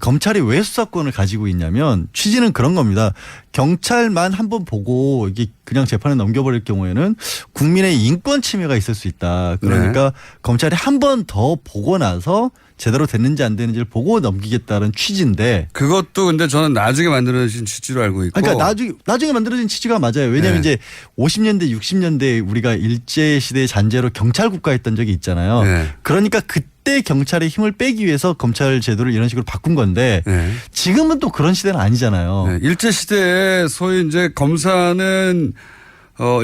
[SPEAKER 14] 검찰이 왜 수사권을 가지고 있냐면 취지는 그런 겁니다. 경찰만 한번 보고 이게 그냥 재판에 넘겨버릴 경우에는 국민의 인권 침해가 있을 수 있다. 그러니까 검찰이 한 번 더 보고 나서 제대로 됐는지 안 됐는지를 보고 넘기겠다는 취지인데
[SPEAKER 8] 그것도 근데 저는 나중에 만들어진 취지로 알고 있고.
[SPEAKER 14] 그러니까 나중에 만들어진 취지가 맞아요. 왜냐하면 이제 50년대 60년대 우리가 일제시대 잔재로 경찰 국가했던 적이 있잖아요. 그러니까 그때 경찰의 힘을 빼기 위해서 검찰 제도를 이런 식으로 바꾼 건데 지금은 또 그런 시대는 아니잖아요.
[SPEAKER 8] 일제시대에 소위 이제 검사는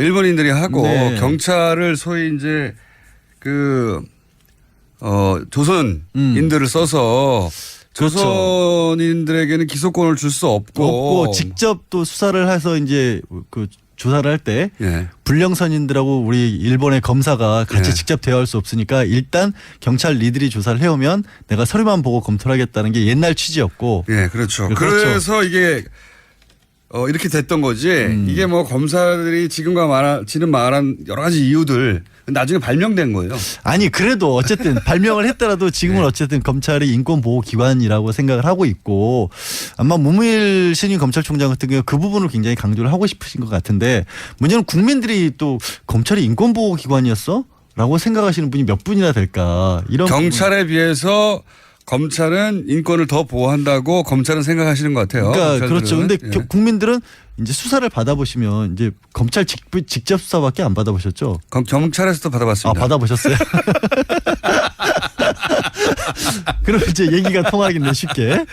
[SPEAKER 8] 일본인들이 하고 경찰을 소위 이제 조선인들을 써서 조선인들에게는 기소권을 줄 수 없고
[SPEAKER 14] 직접 또 수사를 해서 이제 조사를 할 때 불령선인들하고 우리 일본의 검사가 같이 직접 대화할 수 없으니까 일단 경찰 리들이 조사를 해오면 내가 서류만 보고 검토를 하겠다는 게 옛날 취지였고.
[SPEAKER 8] 그렇죠. 그래서 이게 이렇게 됐던 거지. 이게 검사들이 지금 말한 여러 가지 이유들 나중에 발명된 거예요.
[SPEAKER 14] 아니 그래도 어쨌든 발명을 했더라도 지금은 어쨌든 검찰이 인권보호기관이라고 생각을 하고 있고 아마 문무일 신임 검찰총장 같은 경우 그 부분을 굉장히 강조를 하고 싶으신 것 같은데 문제는 국민들이 또 검찰이 인권보호기관이었어? 라고 생각하시는 분이 몇 분이나 될까. 이런
[SPEAKER 8] 경찰에 비해서 검찰은 인권을 더 보호한다고 검찰은 생각하시는 것 같아요.
[SPEAKER 14] 그러니까 그렇죠. 근데 국민들은 이제 수사를 받아보시면 이제 검찰 직접 수사밖에 안 받아보셨죠?
[SPEAKER 8] 경찰에서도 받아봤습니다.
[SPEAKER 14] 받아보셨어요? 그럼 이제 얘기가 통하겠네 쉽게.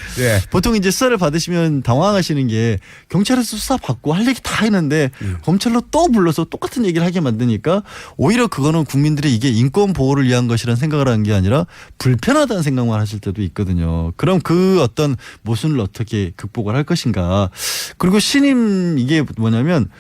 [SPEAKER 14] 보통 이제 수사를 받으시면 당황하시는 게 경찰에서 수사 받고 할 얘기 다 했는데 검찰로 또 불러서 똑같은 얘기를 하게 만드니까 오히려 그거는 국민들이 이게 인권 보호를 위한 것이라는 생각을 하는 게 아니라 불편하다는 생각만 하실 때도 있거든요. 그럼 그 어떤 모순을 어떻게 극복을 할 것인가. 그리고 신임 이게 뭐냐면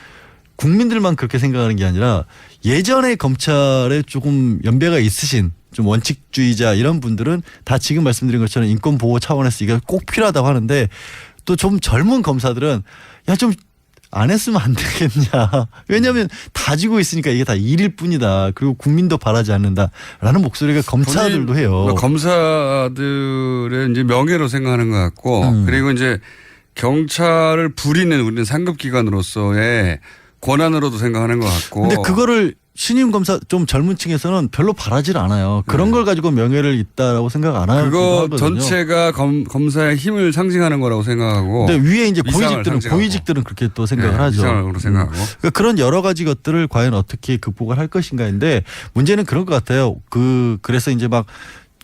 [SPEAKER 14] 국민들만 그렇게 생각하는 게 아니라 예전에 검찰에 조금 연배가 있으신 좀 원칙주의자 이런 분들은 다 지금 말씀드린 것처럼 인권 보호 차원에서 이게 꼭 필요하다고 하는데 또 좀 젊은 검사들은 야 좀 안 했으면 안 되겠냐. 왜냐하면 다 지고 있으니까 이게 다 일일 뿐이다. 그리고 국민도 바라지 않는다라는 목소리가 검사들도 해요.
[SPEAKER 8] 검사들의 이제 명예로 생각하는 것 같고 그리고 이제 경찰을 부리는 우리는 상급기관으로서의 권한으로도 생각하는 것 같고.
[SPEAKER 14] 근데 그거를 신임 검사 좀 젊은 층에서는 별로 바라질 않아요. 그런 걸 가지고 명예를 있다라고 생각 안 하거든요.
[SPEAKER 8] 그거 전체가 검사의 힘을 상징하는 거라고 생각하고.
[SPEAKER 14] 근데 위에 이제 고위직들은 그렇게 또 생각을 하죠.
[SPEAKER 8] 위상으로 생각하고.
[SPEAKER 14] 그러니까 그런 여러 가지 것들을 과연 어떻게 극복을 할 것인가인데 문제는 그런 것 같아요. 그래서 이제 막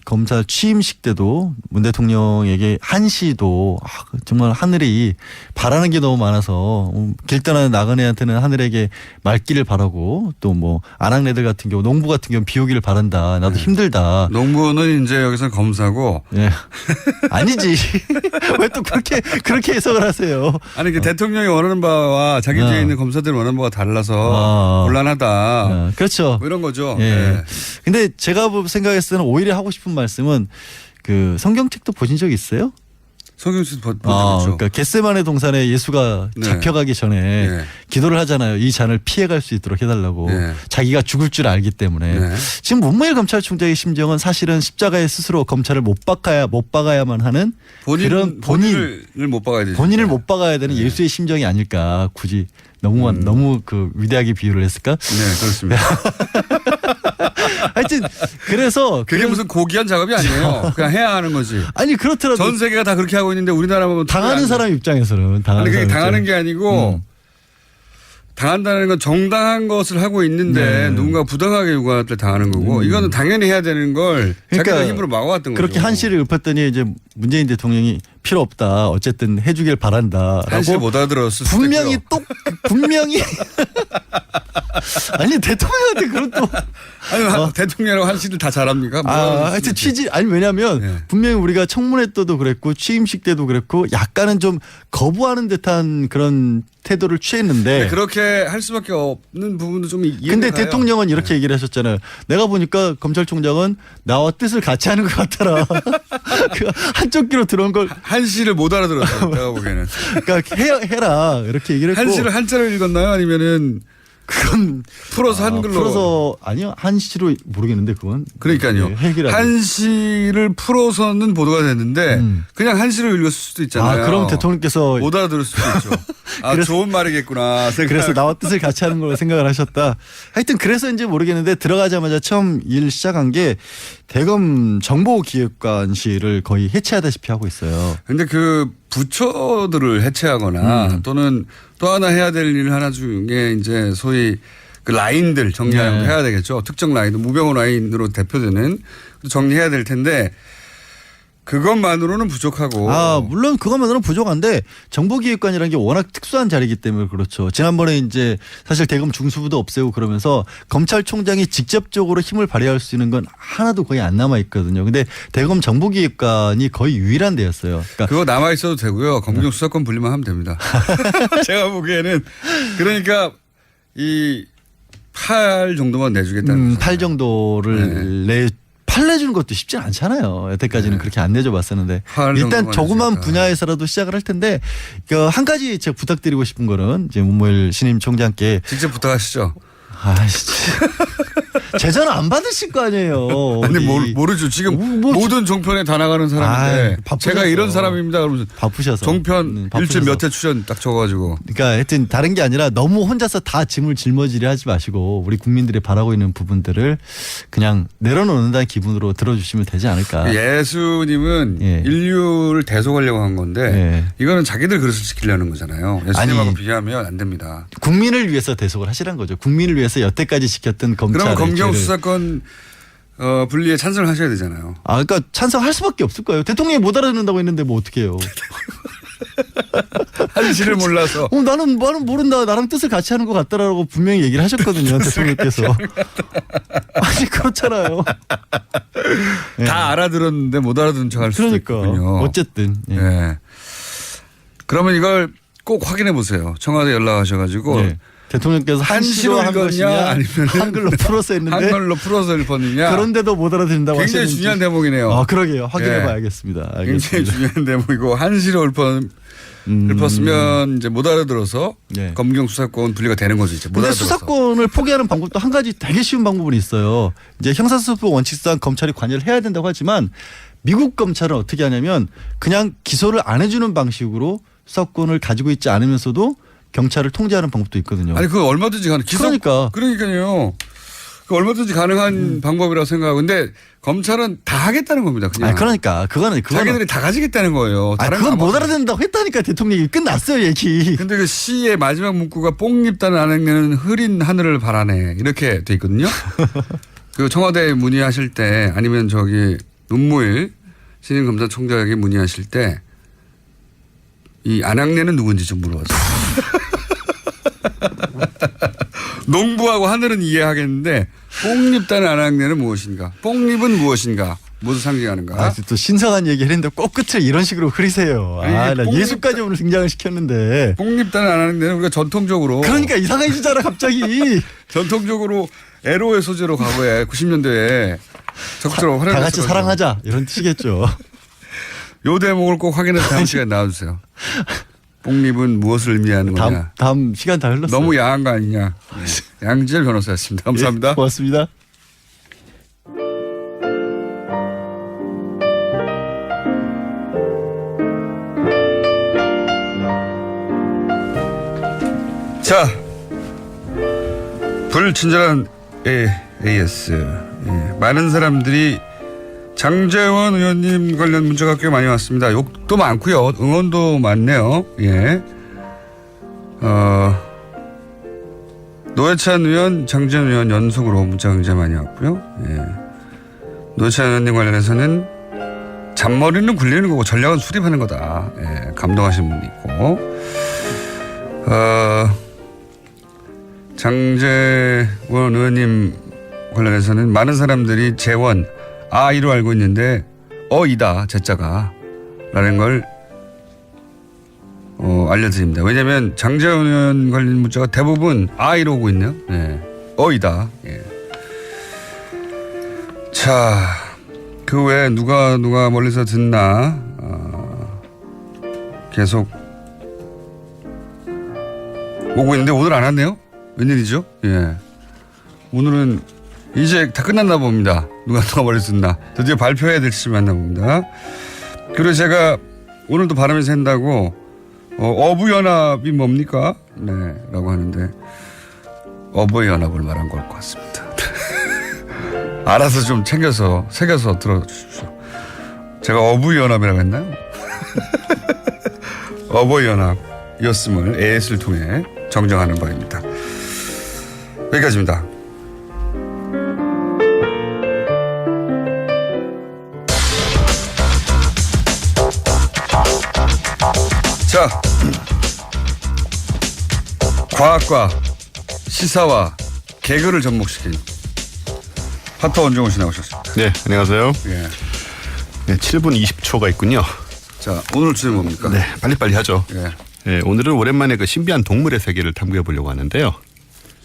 [SPEAKER 14] 검사 취임식 때도 문 대통령에게 한시도 정말 하늘이 바라는 게 너무 많아서 길 떠나는 나그네한테는 하늘에게 맑기를 바라고 또 뭐 아낙네들 같은 경우 농부 같은 경우 비 오기를 바란다. 나도 힘들다.
[SPEAKER 8] 농부는 이제 여기서 검사고.
[SPEAKER 14] 네. 아니지. 왜 또 그렇게 해석을 하세요?
[SPEAKER 8] 아니 그 대통령이 원하는 바와 자기 뒤에 있는 검사들이 원하는 바가 달라서 곤란하다.
[SPEAKER 14] 그렇죠.
[SPEAKER 8] 뭐 이런 거죠.
[SPEAKER 14] 예.
[SPEAKER 8] 네.
[SPEAKER 14] 근데 제가 생각했을 때는 오히려 하고 싶은 말씀은 그 성경책도 보신 적 있어요?
[SPEAKER 8] 성경책 본 적 있죠.
[SPEAKER 14] 그러니까 겟세마네 동산에 예수가
[SPEAKER 8] 네.
[SPEAKER 14] 잡혀가기 전에
[SPEAKER 8] 네.
[SPEAKER 14] 기도를 하잖아요. 이 잔을 피해갈 수 있도록 해달라고.
[SPEAKER 8] 네.
[SPEAKER 14] 자기가 죽을 줄 알기 때문에.
[SPEAKER 8] 네.
[SPEAKER 14] 지금 문무일 검찰총장의 심정은 사실은 십자가에 스스로 검찰을 못 박아야만 하는 그런
[SPEAKER 8] 본인을 못 박아야 되죠.
[SPEAKER 14] 본인을 못 박아야 되는 예수의 심정이 아닐까. 굳이 너무 그 위대하게 비유를 했을까?
[SPEAKER 8] 네, 그렇습니다.
[SPEAKER 14] 하여튼 그래서
[SPEAKER 8] 그게 무슨 고귀한 작업이 아니에요. 그냥 해야 하는 거지.
[SPEAKER 14] 아니 그렇더라도
[SPEAKER 8] 전 세계가 다 그렇게 하고 있는데 우리나라만
[SPEAKER 14] 당하는 사람 입장에서는
[SPEAKER 8] 아니 그게 당하는 게 아니고 당한다는 건 정당한 것을 하고 있는데
[SPEAKER 14] 네.
[SPEAKER 8] 누군가 부당하게 요구할 때 당하는 거고 이거는 당연히 해야 되는 걸 자기들 힘으로 막아왔던 거죠.
[SPEAKER 14] 그렇게 한시를 읊었더니 이제 문재인 대통령이 필요 없다. 어쨌든 해주길 바란다.
[SPEAKER 8] 한시를 못 알아들었을 수도
[SPEAKER 14] 분명히
[SPEAKER 8] 있고요.
[SPEAKER 14] 분명히 아니 대통령한테 그런 또
[SPEAKER 8] 아니 대통령이라고 한시를 다 잘합니까?
[SPEAKER 14] 하여튼 취지 아니 왜냐하면 분명히 우리가 청문회 때도 그랬고 취임식 때도 그랬고 약간은 좀 거부하는 듯한 그런 태도를 취했는데
[SPEAKER 8] 네, 그렇게 할 수밖에 없는 부분도 좀 이해가
[SPEAKER 14] 근데
[SPEAKER 8] 가요.
[SPEAKER 14] 대통령은 이렇게 얘기를 하셨잖아요. 내가 보니까 검찰총장은 나와 뜻을 같이 하는 것 같더라. 그 한쪽 귀로 들어온 걸
[SPEAKER 8] 한시를 못 알아들었어요. 내가 보기에는.
[SPEAKER 14] 그러니까 해라 이렇게 얘기를 했고
[SPEAKER 8] 한시를 한자로 읽었나요? 아니면은
[SPEAKER 14] 그건
[SPEAKER 8] 풀어서 한글로
[SPEAKER 14] 풀어서 아니요 한시로 모르겠는데 그건
[SPEAKER 8] 그러니까요. 한시를 풀어서는 보도가 됐는데 그냥 한시로 읽었을 수도 있잖아요.
[SPEAKER 14] 그럼 대통령께서
[SPEAKER 8] 못 알아들을 수도 있죠. 그래서, 좋은 말이겠구나.
[SPEAKER 14] 그래서 나와 뜻을 같이 하는 걸로 생각을 하셨다. 하여튼 그래서인지 모르겠는데 들어가자마자 처음 일 시작한 게 대검 정보기획관실을 거의 해체하다시피 하고 있어요.
[SPEAKER 8] 그런데 그 부처들을 해체하거나 또는 또 하나 해야 될 일 하나 중에 이제 소위 그 라인들 정리하는 것도 해야 되겠죠. 특정 라인들 무병호 라인으로 대표되는 정리해야 될 텐데 그것만으로는 부족하고.
[SPEAKER 14] 물론 그것만으로는 부족한데 정보기획관이라는 게 워낙 특수한 자리이기 때문에 그렇죠. 지난번에 이제 사실 대검 중수부도 없애고 그러면서 검찰총장이 직접적으로 힘을 발휘할 수 있는 건 하나도 거의 안 남아 있거든요. 근데 대검 정보기획관이 거의 유일한 데였어요. 그러니까
[SPEAKER 8] 그거 남아 있어도 되고요. 검경 수사권 분리만 하면 됩니다. 제가 보기에는 그러니까 이 8 정도만 내주겠다는
[SPEAKER 14] 8 정도를 팔 내주는 것도 쉽지 않잖아요. 여태까지는 그렇게 안 내줘 봤었는데 일단 조그만 분야에서라도 시작을 할 텐데 한 가지 제가 부탁드리고 싶은 거는 이제 문무일 신임 총장께
[SPEAKER 8] 직접 부탁하시죠.
[SPEAKER 14] 제자는 안 받으실 거 아니에요.
[SPEAKER 8] 아니 모르죠. 지금 모든 종편에 다 나가는 사람인데 제가 이런 사람입니다. 그러면서
[SPEAKER 14] 바쁘셔서
[SPEAKER 8] 종편 일주일 몇 회 출연 딱 줘가지고.
[SPEAKER 14] 그러니까 하여튼 다른 게 아니라 너무 혼자서 다 짐을 짊어지려 하지 마시고 우리 국민들이 바라고 있는 부분들을 그냥 내려놓는다는 기분으로 들어주시면 되지 않을까.
[SPEAKER 8] 예수님은 인류를 대속하려고 한 건데 이거는 자기들 그릇을 지키려는 거잖아요. 예수님하고 비교하면 안 됩니다.
[SPEAKER 14] 국민을 위해서 대속을 하시란 거죠. 국민을 위해서 여태까지 지켰던 검찰의
[SPEAKER 8] 그럼 검경 수사권 분리에 찬성을 하셔야 되잖아요.
[SPEAKER 14] 그러니까 찬성할 수밖에 없을 거예요. 대통령이 못 알아듣는다고 했는데 뭐 어떻게 해요.
[SPEAKER 8] 한시를 몰라서.
[SPEAKER 14] 나는 모른다. 나랑 뜻을 같이 하는 것 같다라고 분명히 얘기를 하셨거든요. 대통령께서. 아니 그렇잖아요.
[SPEAKER 8] 다 알아들었는데 못 알아듣는 척할 수도 있군요.
[SPEAKER 14] 어쨌든.
[SPEAKER 8] 그러면 이걸 꼭 확인해 보세요. 청와대 연락하셔가지고.
[SPEAKER 14] 대통령께서 한시로 한 것이냐 아니면 한글로 풀어서 했는데
[SPEAKER 8] 한글로 풀어서 읽었느냐
[SPEAKER 14] 그런데도 못 알아듣는다고
[SPEAKER 8] 굉장히
[SPEAKER 14] 하셨는지.
[SPEAKER 8] 중요한 대목이네요.
[SPEAKER 14] 그러게요. 확인해 봐야겠습니다.
[SPEAKER 8] 굉장히 중요한 대목이고 한시로 읊었으면 이제 못 알아들어서 검경 수사권 분리가 되는 거죠. 이제 못
[SPEAKER 14] 근데
[SPEAKER 8] 알아들어서.
[SPEAKER 14] 수사권을 포기하는 방법도 한 가지 되게 쉬운 방법은 있어요. 이제 형사사법 원칙상 검찰이 관여를 해야 된다고 하지만 미국 검찰은 어떻게 하냐면 그냥 기소를 안 해주는 방식으로 수사권을 가지고 있지 않으면서도 경찰을 통제하는 방법도 있거든요.
[SPEAKER 8] 아니 그거 얼마든지 가능. 그러니까요. 그 얼마든지 가능한 방법이라고 생각하고 근데 검찰은 다 하겠다는 겁니다. 그냥.
[SPEAKER 14] 그러니까 그거는
[SPEAKER 8] 자기들이 다 가지겠다는 거예요.
[SPEAKER 14] 그건 못 알아듣는다고 했다니까 대통령이 끝났어요 얘기.
[SPEAKER 8] 근데 그 시의 마지막 문구가 뽕잎다는 아낙네는 흐린 하늘을 바라네 이렇게 돼 있거든요. 그 청와대 문의하실 때 아니면 저기 문무일 신임 검사총장에게 문의하실 때 이 안학내는 누군지 좀 물어봤어요. 농부하고 하늘은 이해하겠는데 뽕립단의 안학내는 무엇인가? 뽕립은 무엇인가? 무엇을 상징하는가?
[SPEAKER 14] 아, 또 신성한 얘기를 했는데 꼭 끝을 이런 식으로 흐리세요. 나 예수까지 오늘 등장을 시켰는데.
[SPEAKER 8] 뽕립단을 안 하는 데는 우리가 전통적으로.
[SPEAKER 14] 그러니까 이상해지잖아 갑자기.
[SPEAKER 8] 전통적으로 에로의 소재로 과거에 90년대에 적극적으로 활용했어요.
[SPEAKER 14] 다 같이 사랑하자 이런 뜻이겠죠.
[SPEAKER 8] 요 대목을 꼭 확인해서 다음 시간에 나와주세요. 뽕립은 무엇을 의미하는 거냐.
[SPEAKER 14] 다음 시간 다 흘렀어요.
[SPEAKER 8] 너무 야한 거 아니냐. 양지열 변호사였습니다. 감사합니다.
[SPEAKER 14] 고맙습니다.
[SPEAKER 8] 자, 불친절한 AS. 많은 사람들이 장제원 의원님 관련 문자가 꽤 많이 왔습니다. 욕도 많고요. 응원도 많네요. 예. 노회찬 의원, 장제원 의원 연속으로 문자가 굉장히 많이 왔고요. 예. 노회찬 의원님 관련해서는 잔머리는 굴리는 거고 전략은 수립하는 거다. 예. 감동하신 분이 있고. 장제원 의원님 관련해서는 많은 사람들이 재원, 아이로 알고 있는데 이다, 제자가 라는 걸 알려드립니다. 왜냐하면 장제원 의원 관련 문자가 대부분 아이로 오고 있네요. 네. 이다. 예. 자, 그 외에 누가 멀리서 듣나 계속 오고 있는데 오늘 안 왔네요. 웬일이죠? 예. 오늘은 이제 다 끝났나 봅니다. 누가 멀리서 듣나. 드디어 발표해야 될 시점이 왔나 봅니다. 그리고 제가 오늘도 바람이 샌다고 어부연합이 뭡니까? 네, 라고 하는데 어버이연합을 말한 걸 것 같습니다. 알아서 좀 챙겨서 새겨서 들어주십시오. 제가 어부연합이라고 했나요? 어버이연합이었음을 AS를 통해 정정하는 바입니다. 여기까지입니다. 자, 과학과 시사와 개그를 접목시킨 파터 원종훈 씨 나오셨습니다.
[SPEAKER 13] 네, 안녕하세요.
[SPEAKER 8] 예.
[SPEAKER 13] 네, 7분 20초가 있군요.
[SPEAKER 8] 자, 오늘 주제 뭡니까?
[SPEAKER 13] 네, 빨리빨리 하죠.
[SPEAKER 8] 예.
[SPEAKER 13] 네, 오늘은 오랜만에 그 신비한 동물의 세계를 탐구해 보려고 하는데요.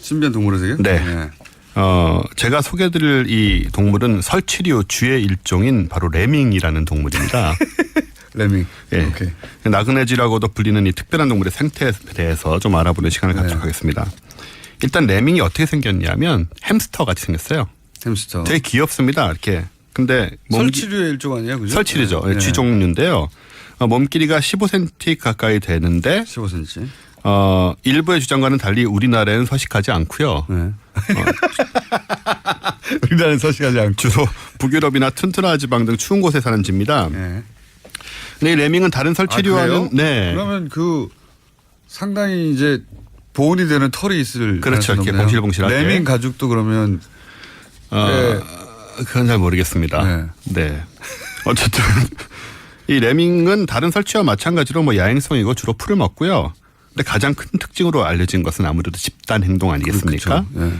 [SPEAKER 8] 신비한 동물의 세계?
[SPEAKER 13] 네.
[SPEAKER 8] 예.
[SPEAKER 13] 제가 소개해드릴 이 동물은 설치류 주의 일종인 바로 레밍이라는 동물입니다.
[SPEAKER 8] 레밍.
[SPEAKER 13] 예.
[SPEAKER 8] 오케이.
[SPEAKER 13] 나그네지라고도 불리는 이 특별한 동물의 생태에 대해서 좀 알아보는 시간을 갖도록 하겠습니다. 일단 레밍이 어떻게 생겼냐면 햄스터 같이 생겼어요.
[SPEAKER 8] 햄스터.
[SPEAKER 13] 되게 귀엽습니다. 이렇게. 근데
[SPEAKER 8] 설치류의 일종 아니에요? 그죠?
[SPEAKER 13] 설치류죠.
[SPEAKER 8] 네.
[SPEAKER 13] 쥐 종류인데요. 몸 길이가 15cm 가까이 되는데
[SPEAKER 8] 15cm.
[SPEAKER 13] 일부의 주장과는 달리 우리나라에는 서식하지 않고요.
[SPEAKER 8] 네. 우리나라는 서식하지 않고
[SPEAKER 13] 주로 북유럽이나 튼튼한 지방 등 추운 곳에 사는 쥐입니다.
[SPEAKER 8] 네.
[SPEAKER 13] 근데 이 레밍은 다른 설치류와는
[SPEAKER 8] 네. 그러면 그 상당히 이제 보온이 되는 털이 있을
[SPEAKER 13] 그렇죠. 이렇게 봉실봉실하게.
[SPEAKER 8] 레밍 가죽도 그러면 네.
[SPEAKER 13] 그건 잘 모르겠습니다. 네. 어쨌든 이 레밍은 다른 설치와 마찬가지로 뭐 야행성이고 주로 풀을 먹고요. 근데 가장 큰 특징으로 알려진 것은 아무래도 집단 행동 아니겠습니까?
[SPEAKER 8] 그렇죠.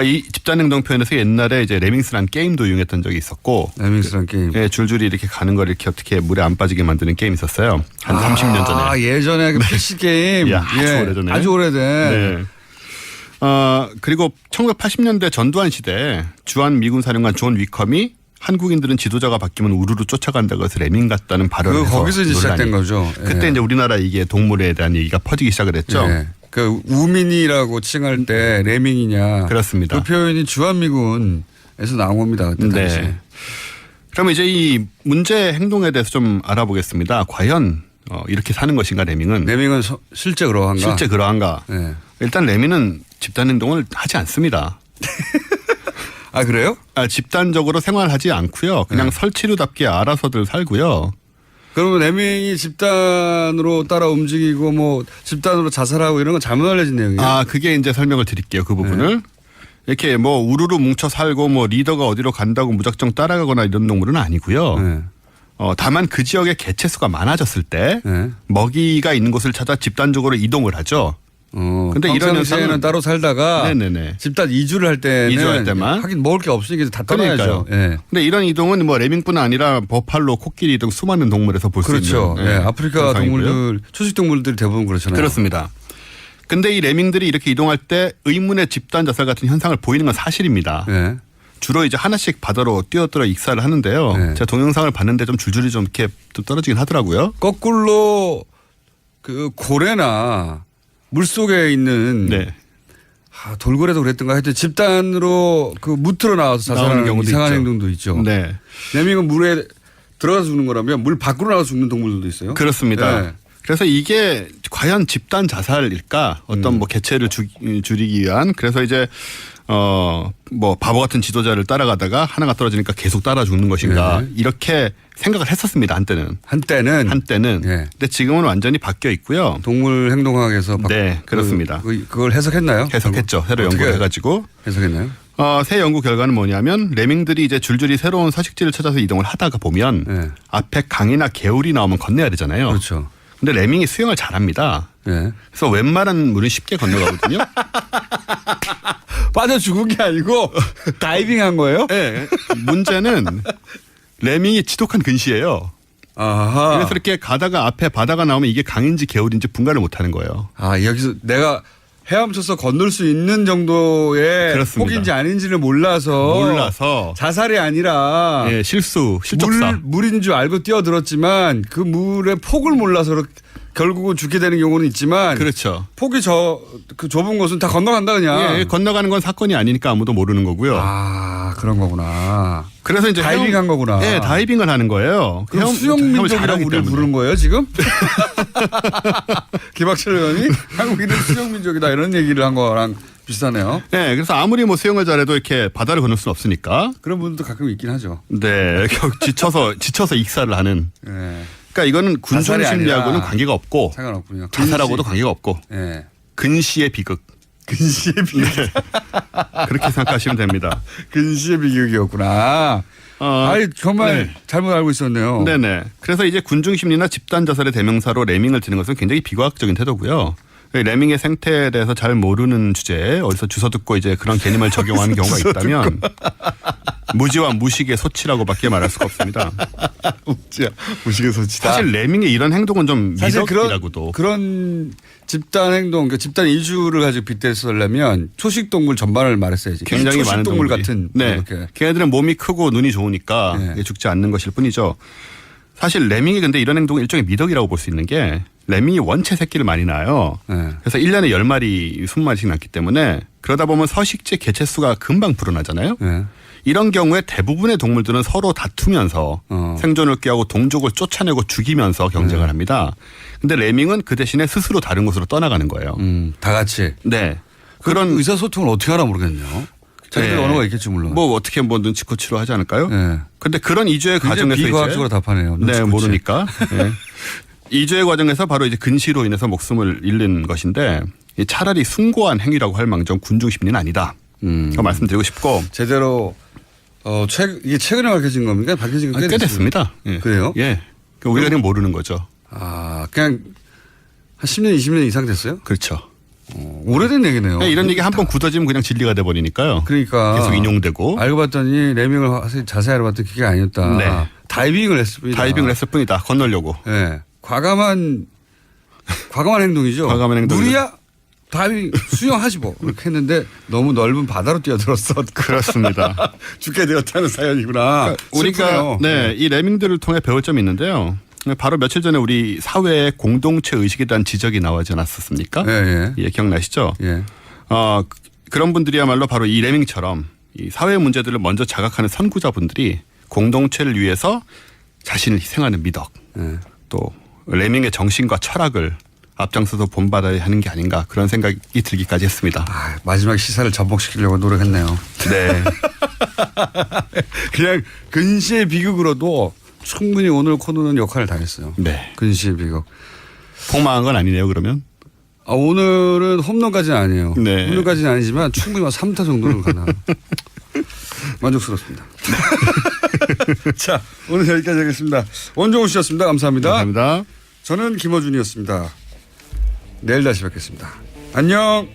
[SPEAKER 13] 이 집단 행동 표현에서 옛날에 이제 레밍스란 게임도 이용했던 적이 있었고.
[SPEAKER 8] 레밍스란 게임.
[SPEAKER 13] 예, 줄줄이 이렇게 가는 걸 이렇게 어떻게 물에 안 빠지게 만드는 게임이 있었어요. 한 30년 전에.
[SPEAKER 8] 아, 예전에 그 PC 게임.
[SPEAKER 13] 아주 오래전에.
[SPEAKER 8] 아주 오래된.
[SPEAKER 13] 네. 그리고 1980년대 전두환 시대 주한 미군 사령관 존 위컴이 한국인들은 지도자가 바뀌면 우르르 쫓아간다고 해서 레밍 같다는 발언을 해서
[SPEAKER 8] 거기서 이제 시작된 거죠.
[SPEAKER 13] 그때 이제 우리나라 이게 동물에 대한 얘기가 퍼지기 시작을 했죠.
[SPEAKER 8] 그 우민이라고 칭할 때 레밍이냐.
[SPEAKER 13] 그렇습니다.
[SPEAKER 8] 그 표현이 주한미군에서 나온 겁니다. 그때 당시.
[SPEAKER 13] 그럼 이제 이 문제 행동에 대해서 좀 알아보겠습니다. 과연 이렇게 사는 것인가 레밍은.
[SPEAKER 8] 레밍은 실제 그러한가.
[SPEAKER 13] 실제 그러한가.
[SPEAKER 8] 네.
[SPEAKER 13] 일단 레밍은 집단 행동을 하지 않습니다.
[SPEAKER 8] 아, 그래요?
[SPEAKER 13] 집단적으로 생활하지 않고요. 그냥 설치류답게 알아서들 살고요.
[SPEAKER 8] 그러면 레밍이 집단으로 따라 움직이고 뭐 집단으로 자살하고 이런 건 잘못 알려진 내용이에요.
[SPEAKER 13] 그게 이제 설명을 드릴게요. 그 부분을. 이렇게 뭐 우르르 뭉쳐 살고 뭐 리더가 어디로 간다고 무작정 따라가거나 이런 동물은 아니고요.
[SPEAKER 8] 네.
[SPEAKER 13] 다만 그 지역의 개체수가 많아졌을 때
[SPEAKER 8] 네.
[SPEAKER 13] 먹이가 있는 곳을 찾아 집단적으로 이동을 하죠.
[SPEAKER 8] 근데 이런 현상은 따로 살다가
[SPEAKER 13] 네네네.
[SPEAKER 8] 집단 이주를 할 때는
[SPEAKER 13] 이주할 때만
[SPEAKER 8] 하긴 먹을 게 없으니까 다 떠나야죠.
[SPEAKER 13] 그러니까요. 근데 이런 이동은 뭐 레밍뿐 아니라 버팔로, 코끼리 등 수많은 동물에서 볼 수
[SPEAKER 8] 그렇죠.
[SPEAKER 13] 있는
[SPEAKER 8] 아프리카
[SPEAKER 13] 현상이고요.
[SPEAKER 8] 동물들, 초식 동물들이 대부분 그렇잖아요.
[SPEAKER 13] 그렇습니다. 근데 이 레밍들이 이렇게 이동할 때 의문의 집단 자살 같은 현상을 보이는 건 사실입니다.
[SPEAKER 8] 네.
[SPEAKER 13] 주로 이제 하나씩 바다로 뛰어들어 익사를 하는데요. 제가 동영상을 봤는데 좀 줄줄이 좀 이렇게 좀 떨어지긴 하더라고요.
[SPEAKER 8] 거꾸로 그 고래나 물 속에 있는 돌고래도 그랬던가 하여튼 집단으로 그 무트로 나와서 자살하는 경우도 이상한
[SPEAKER 13] 있죠.
[SPEAKER 8] 행동도 있죠.
[SPEAKER 13] 네.
[SPEAKER 8] 레밍은 물에 들어가서 죽는 거라면 물 밖으로 나와서 죽는 동물들도 있어요.
[SPEAKER 13] 그렇습니다.
[SPEAKER 8] 네.
[SPEAKER 13] 그래서 이게 과연 집단 자살일까? 어떤 뭐 개체를 줄이기 위한. 그래서 이제 뭐 바보 같은 지도자를 따라가다가 하나가 떨어지니까 계속 따라 죽는 것인가. 이렇게 생각을 했었습니다. 한때는. 근데 지금은 완전히 바뀌어 있고요.
[SPEAKER 8] 동물 행동학에서
[SPEAKER 13] 네, 그렇습니다.
[SPEAKER 8] 그걸 해석했나요?
[SPEAKER 13] 해석했죠. 새로 연구를 해가지고.
[SPEAKER 8] 해석했나요?
[SPEAKER 13] 새 연구 결과는 뭐냐면 레밍들이 이제 줄줄이 새로운 서식지를 찾아서 이동을 하다가 보면 앞에 강이나 개울이 나오면 건너야 되잖아요.
[SPEAKER 8] 그렇죠.
[SPEAKER 13] 근데 레밍이 수영을 잘합니다. 그래서 웬만한 물은 쉽게 건너가거든요.
[SPEAKER 8] 빠져 죽은 게 아니고 다이빙한 거예요?
[SPEAKER 13] 네. 문제는 레밍이 지독한 근시예요.
[SPEAKER 8] 아하.
[SPEAKER 13] 그래서 이렇게 가다가 앞에 바다가 나오면 이게 강인지 개울인지 분간을 못하는 거예요.
[SPEAKER 8] 여기서 내가 헤엄쳐서 건널 수 있는 정도의
[SPEAKER 13] 그렇습니다.
[SPEAKER 8] 폭인지 아닌지를 몰라서 자살이 아니라
[SPEAKER 13] 실족사
[SPEAKER 8] 물인 줄 알고 뛰어들었지만 그 물의 폭을 몰라서 결국은 죽게 되는 경우는 있지만
[SPEAKER 13] 그렇죠.
[SPEAKER 8] 폭이 그 좁은 곳은 다 건너간다 그냥.
[SPEAKER 13] 건너가는 건 사건이 아니니까 아무도 모르는 거고요.
[SPEAKER 8] 그런 거구나.
[SPEAKER 13] 그래서 이제
[SPEAKER 8] 다이빙한 거구나.
[SPEAKER 13] 네, 다이빙을 하는 거예요.
[SPEAKER 8] 그럼 수영민족이라고 우리를 부르는 거예요 지금? 김학철 의원이 한국인은 수영민족이다 이런 얘기를 한 거랑 비슷하네요.
[SPEAKER 13] 네, 그래서 아무리 뭐 수영을 잘해도 이렇게 바다를 건널 수는 없으니까.
[SPEAKER 8] 그런 분도 가끔 있긴 하죠.
[SPEAKER 13] 네, 지쳐서 익사를 하는.
[SPEAKER 8] 네.
[SPEAKER 13] 그러니까 이거는 군중 심리하고는 관계가 없고,
[SPEAKER 8] 상관없군요.
[SPEAKER 13] 자살하고도 관계가 없고, 근시의 비극.
[SPEAKER 8] 근시의 비극.
[SPEAKER 13] 네. 그렇게 생각하시면 됩니다.
[SPEAKER 8] 근시의 비극이었구나. 정말 잘못 알고 있었네요.
[SPEAKER 13] 네네. 그래서 이제 군중 심리나 집단 자살의 대명사로 레밍을 드는 것은 굉장히 비과학적인 태도고요. 레밍의 생태에 대해서 잘 모르는 주제에 어디서 주워 듣고 이제 그런 개념을 적용하는 경우가 있다면 무지와 무식의 소치라고밖에 말할 수가 없습니다.
[SPEAKER 8] 무식의 소치다.
[SPEAKER 13] 사실 레밍의 이런 행동은 좀 미덕이라고도.
[SPEAKER 8] 그런 집단 행동, 그러니까 집단 이주를 가지고 빗대서려면 초식 동물 전반을 말했어야지.
[SPEAKER 13] 굉장히 많은
[SPEAKER 8] 동물
[SPEAKER 13] 동물이.
[SPEAKER 8] 같은.
[SPEAKER 13] 네. 걔네들은 몸이 크고 눈이 좋으니까 죽지 않는 것일 뿐이죠. 사실 레밍이 근데 이런 행동은 일종의 미덕이라고 볼 수 있는 게 레밍이 원체 새끼를 많이 낳아요. 그래서 1년에 10마리, 20마리씩 낳기 때문에 그러다 보면 서식지 개체수가 금방 불어나잖아요. 이런 경우에 대부분의 동물들은 서로 다투면서 생존을 꾀하고 동족을 쫓아내고 죽이면서 경쟁을 합니다. 근데 레밍은 그 대신에 스스로 다른 곳으로 떠나가는 거예요.
[SPEAKER 8] 다 같이.
[SPEAKER 13] 네.
[SPEAKER 8] 그런 의사소통을 어떻게 하나 모르겠네요. 자기들 언어가 있겠지 물론.
[SPEAKER 13] 뭐 어떻게 뭐 눈치코치로 하지 않을까요? 그런데 그런 이주의 과정에서
[SPEAKER 8] 비과학적으로 답하네요.
[SPEAKER 13] 네, 모르니까. 이주의 과정에서 바로 이제 근시로 인해서 목숨을 잃는 것인데 차라리 숭고한 행위라고 할 망정 군중 심리는 아니다. 그 말씀드리고 싶고
[SPEAKER 8] 제대로 이게 최근에 밝혀진 겁니까? 밝혀진 건
[SPEAKER 13] 꽤 됐습니다.
[SPEAKER 8] 그래요?
[SPEAKER 13] 예. 우리가 그냥 모르는 거죠.
[SPEAKER 8] 그냥 한 10년, 20년 이상 됐어요?
[SPEAKER 13] 그렇죠.
[SPEAKER 8] 오래된 얘기네요.
[SPEAKER 13] 이런 얘기 한번 굳어지면 그냥 진리가 돼 버리니까요.
[SPEAKER 8] 그러니까
[SPEAKER 13] 계속 인용되고.
[SPEAKER 8] 알고 봤더니 레밍을 자세히 알아봤더니 그게 아니었다.
[SPEAKER 13] 네.
[SPEAKER 8] 다이빙을 했을 뿐이다.
[SPEAKER 13] 다이빙을 했을 뿐이다. 건너려고.
[SPEAKER 8] 네. 과감한 행동이죠.
[SPEAKER 13] 과감한 행동.
[SPEAKER 8] 물이야? 다이빙 수영하지 뭐. 그렇게 했는데 너무 넓은 바다로 뛰어들었어.
[SPEAKER 13] 그렇습니다.
[SPEAKER 8] 죽게 되었다는 사연이구나.
[SPEAKER 13] 우리가 이 레밍들을 통해 배울 점이 있는데요. 바로 며칠 전에 우리 사회의 공동체 의식에 대한 지적이 나오지 않았었습니까? 예, 기억나시죠? 그런 분들이야말로 바로 이 레밍처럼 이 사회 문제들을 먼저 자각하는 선구자분들이 공동체를 위해서 자신을 희생하는 미덕, 또 레밍의 정신과 철학을 앞장서서 본받아야 하는 게 아닌가 그런 생각이 들기까지 했습니다.
[SPEAKER 8] 마지막 시사를 접목시키려고 노력했네요.
[SPEAKER 13] 네.
[SPEAKER 8] 그냥 근시의 비극으로도 충분히 오늘 코너는 역할을 다 했어요.
[SPEAKER 13] 네.
[SPEAKER 8] 근시의 비극.
[SPEAKER 13] 폭망한 건 아니네요, 그러면?
[SPEAKER 8] 오늘은 홈런까지는 아니에요.
[SPEAKER 13] 네.
[SPEAKER 8] 홈런까지는 아니지만 충분히 3타 정도는 가나. 만족스럽습니다. 자, 오늘 여기까지 하겠습니다. 원종우 씨였습니다. 감사합니다.
[SPEAKER 13] 감사합니다.
[SPEAKER 8] 저는 김어준이었습니다. 내일 다시 뵙겠습니다. 안녕.